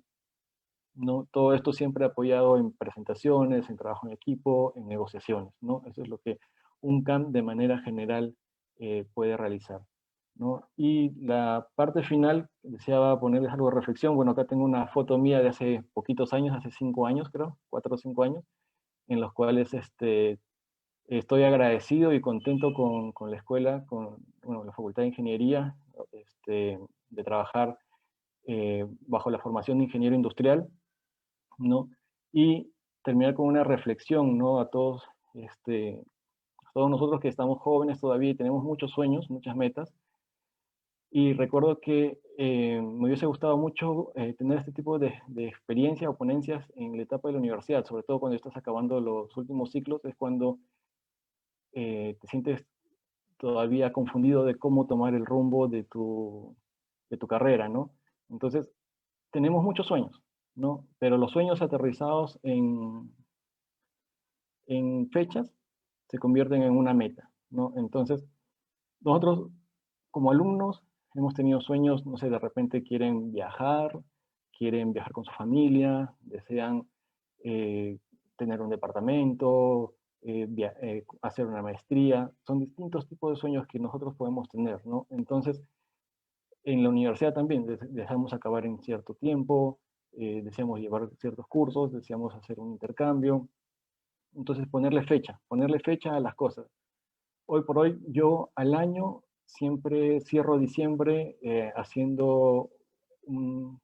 ¿no? Todo esto siempre apoyado en presentaciones, en trabajo en equipo, en negociaciones, ¿no? Eso es lo que un CAM de manera general puede realizar. ¿no? Y la parte final, deseaba ponerles algo de reflexión. Bueno, acá tengo una foto mía de hace poquitos años, hace 5 años creo, 4 o 5 años, en los cuales estoy agradecido y contento con la escuela, con bueno, la Facultad de Ingeniería, de trabajar bajo la formación de ingeniero industrial, ¿no? Y terminar con una reflexión, ¿no? A todos nosotros que estamos jóvenes todavía y tenemos muchos sueños, muchas metas. Y recuerdo que me hubiese gustado mucho tener este tipo de experiencia o ponencias en la etapa de la universidad, sobre todo cuando estás acabando los últimos ciclos, es cuando te sientes todavía confundido de cómo tomar el rumbo de tu carrera, ¿no? Entonces, tenemos muchos sueños, ¿no? Pero los sueños aterrizados en fechas se convierten en una meta, ¿no? Entonces, nosotros como alumnos hemos tenido sueños, no sé, de repente quieren viajar con su familia, desean eh, tener un departamento, hacer una maestría. Son distintos tipos de sueños que nosotros podemos tener, ¿no? Entonces, en la universidad también deseamos acabar en cierto tiempo, deseamos llevar ciertos cursos, deseamos hacer un intercambio. Entonces, ponerle fecha a las cosas. Hoy por hoy, yo al año siempre cierro diciembre haciendo un,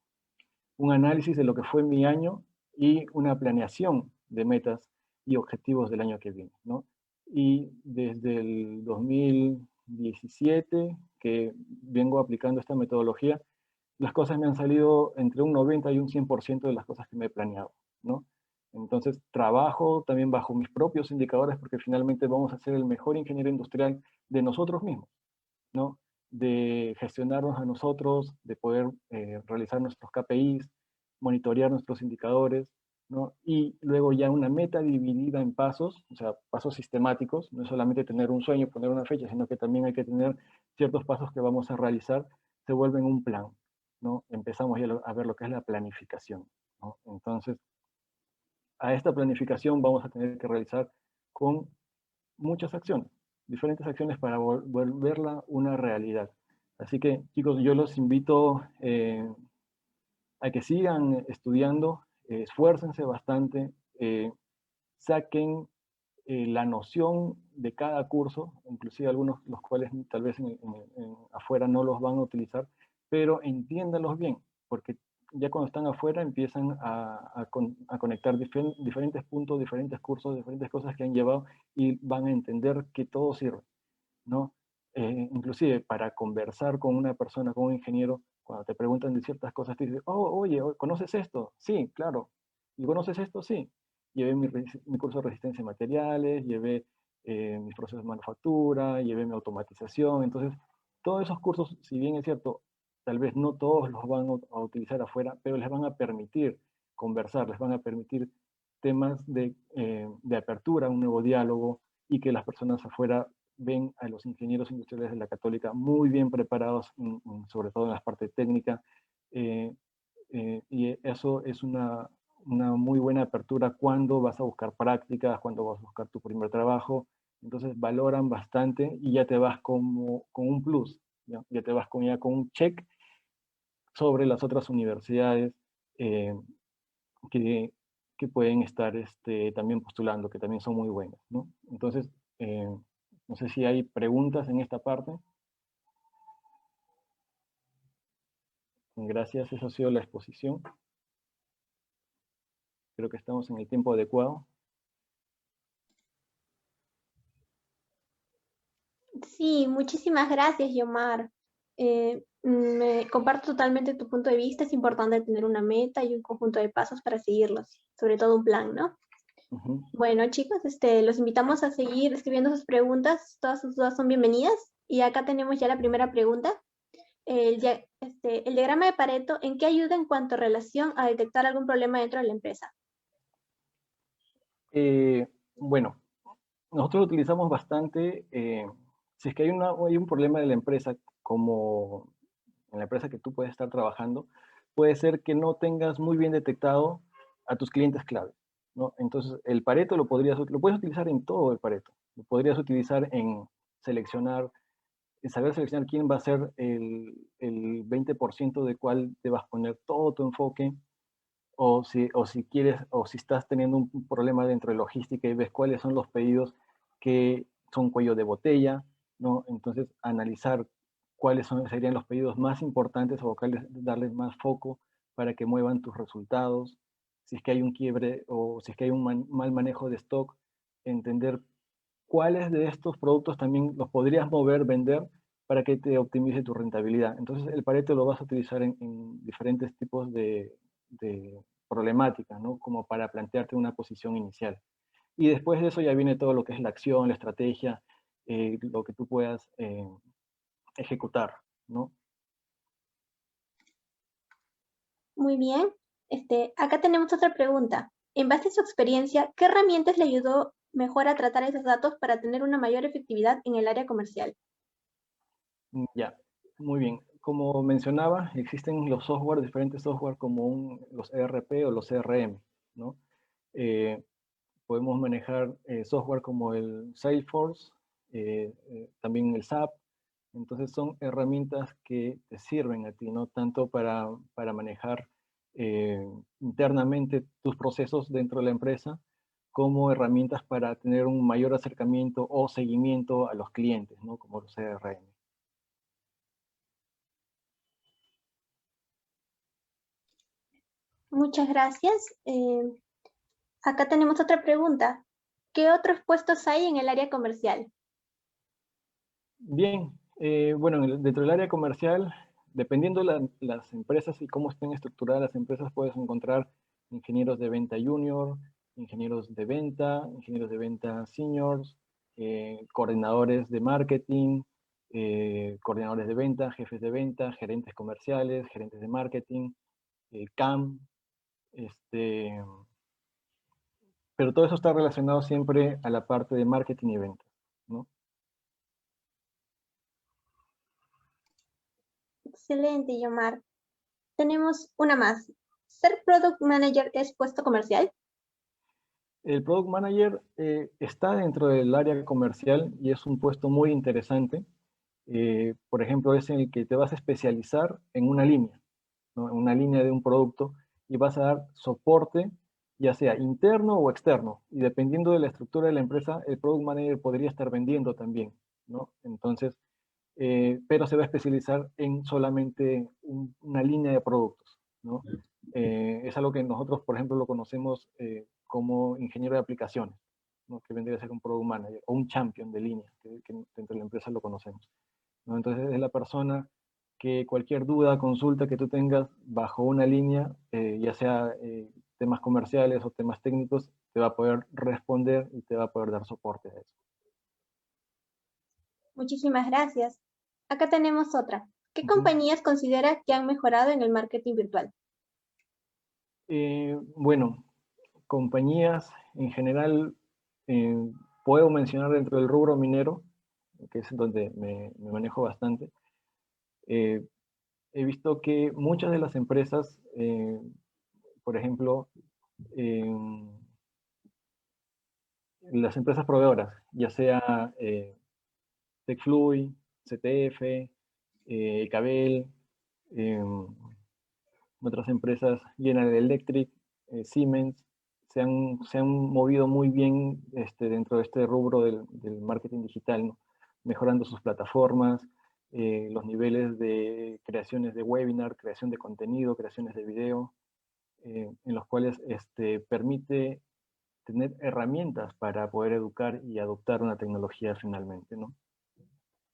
un análisis de lo que fue mi año y una planeación de metas y objetivos del año que viene, ¿no? Y desde el 2017 que vengo aplicando esta metodología, las cosas me han salido entre un 90 y un 100% de las cosas que me he planeado, ¿no? Entonces, trabajo también bajo mis propios indicadores porque finalmente vamos a ser el mejor ingeniero industrial de nosotros mismos, ¿no? De gestionarnos a nosotros, de poder realizar nuestros KPIs, monitorear nuestros indicadores, ¿no? Y luego ya una meta dividida en pasos, o sea, pasos sistemáticos, no es solamente tener un sueño, poner una fecha, sino que también hay que tener ciertos pasos que vamos a realizar, se vuelven un plan, ¿no? Empezamos ya a ver lo que es la planificación, ¿no? Entonces, a esta planificación vamos a tener que realizar con muchas acciones, diferentes acciones para volverla una realidad. Así que, chicos, yo los invito a que sigan estudiando, esfuércense bastante, saquen la noción de cada curso, inclusive algunos los cuales tal vez afuera no los van a utilizar, pero entiéndanlos bien, porque ya cuando están afuera empiezan a conectar diferentes puntos, diferentes cursos, diferentes cosas que han llevado y van a entender que todo sirve, ¿no? Inclusive para conversar con una persona, con un ingeniero, cuando te preguntan de ciertas cosas, te dicen, oh, oye, ¿conoces esto? Sí, claro. ¿Y conoces esto? Sí. Llevé mi curso de resistencia a materiales, llevé mis procesos de manufactura, llevé mi automatización. Entonces, todos esos cursos, si bien es cierto, tal vez no todos los van a utilizar afuera, pero les van a permitir conversar, les van a permitir temas de apertura, un nuevo diálogo, y que las personas afuera ven a los ingenieros industriales de la Católica muy bien preparados, sobre todo en la parte técnica, y eso es una muy buena apertura cuando vas a buscar prácticas, cuando vas a buscar tu primer trabajo. Entonces valoran bastante y ya te vas con un plus, ya te vas ya con un check sobre las otras universidades eh, que, que, pueden estar también postulando, que también son muy buenas, ¿no? Entonces, no sé si hay preguntas en esta parte. Gracias, esa ha sido la exposición. Creo que estamos en el tiempo adecuado. Sí, muchísimas gracias, Yomar. Me comparto totalmente tu punto de vista. Es importante tener una meta y un conjunto de pasos para seguirlos, sobre todo un plan, ¿no? Bueno, chicos, los invitamos a seguir escribiendo sus preguntas. Todas sus dudas son bienvenidas. Y acá tenemos ya la primera pregunta. El diagrama de Pareto, ¿en qué ayuda en cuanto a relación a detectar algún problema dentro de la empresa? Bueno, nosotros lo utilizamos bastante. Si es que hay un problema de la empresa, como en la empresa que tú puedes estar trabajando, puede ser que no tengas muy bien detectado a tus clientes clave, ¿no? Entonces, el Pareto lo puedes utilizar en todo el Pareto. Lo podrías utilizar en seleccionar saber seleccionar quién va a ser el 20% de cuál te vas a poner todo tu enfoque, o si quieres, o si estás teniendo un problema dentro de logística y ves cuáles son los pedidos que son cuello de botella, ¿no? Entonces, analizar cuáles serían los pedidos más importantes o darles más foco para que muevan tus resultados. Si es que hay un quiebre o si es que hay un mal manejo de stock, entender cuáles de estos productos también los podrías mover, vender, para que te optimice tu rentabilidad. Entonces, el Pareto lo vas a utilizar en diferentes tipos de problemáticas, ¿no? Como para plantearte una posición inicial. Y después de eso ya viene todo lo que es la acción, la estrategia, lo que tú puedas ejecutar, ¿no? Muy bien. Acá tenemos otra pregunta. En base a su experiencia, ¿qué herramientas le ayudó mejor a tratar esos datos para tener una mayor efectividad en el área comercial? Ya, muy bien. Como mencionaba, existen los software, diferentes software como los ERP o los CRM, ¿no? Podemos manejar software como el Salesforce, también el SAP. Entonces son herramientas que te sirven a ti, ¿no? Tanto para manejar internamente tus procesos dentro de la empresa, como herramientas para tener un mayor acercamiento o seguimiento a los clientes, ¿no? Como los CRM. Muchas gracias. Acá tenemos otra pregunta. ¿Qué otros puestos hay en el área comercial? Bien, bueno, dentro del área comercial, dependiendo las empresas y cómo estén estructuradas las empresas, puedes encontrar ingenieros de venta junior, ingenieros de venta seniors, coordinadores de marketing, coordinadores de venta, jefes de venta, gerentes comerciales, gerentes de marketing, CAM, pero todo eso está relacionado siempre a la parte de marketing y ventas, ¿no? Excelente, Yomar. Tenemos una más. ¿Ser Product Manager es puesto comercial? El Product Manager está dentro del área comercial y es un puesto muy interesante. Por ejemplo, es en el que te vas a especializar en una línea, ¿no? En una línea de un producto y vas a dar soporte, ya sea interno o externo. Y dependiendo de la estructura de la empresa, el Product Manager podría estar vendiendo también, ¿no? Entonces, pero se va a especializar en solamente una línea de productos, ¿no? Es algo que nosotros, por ejemplo, lo conocemos como ingeniero de aplicaciones, ¿no? Que vendría a ser un product manager o un champion de línea, que dentro de la empresa lo conocemos, ¿no? Entonces es la persona que cualquier duda, consulta que tú tengas bajo una línea, ya sea temas comerciales o temas técnicos, te va a poder responder y te va a poder dar soporte a eso. Muchísimas gracias. Acá tenemos otra. ¿Qué Ujú. compañías considera que han mejorado en el marketing virtual? Bueno, compañías en general, eh, puedo mencionar dentro del rubro minero, que es donde me manejo bastante. eh, He visto que muchas de las empresas, por ejemplo, las empresas proveedoras, ya sea TechFluid, CTF, Cabel, otras empresas, General Electric, Siemens, se han movido muy bien dentro de este rubro del marketing digital, ¿no? Mejorando sus plataformas, los niveles de creaciones de webinar, creación de contenido, creaciones de video, en los cuales permite tener herramientas para poder educar y adoptar una tecnología finalmente, ¿no?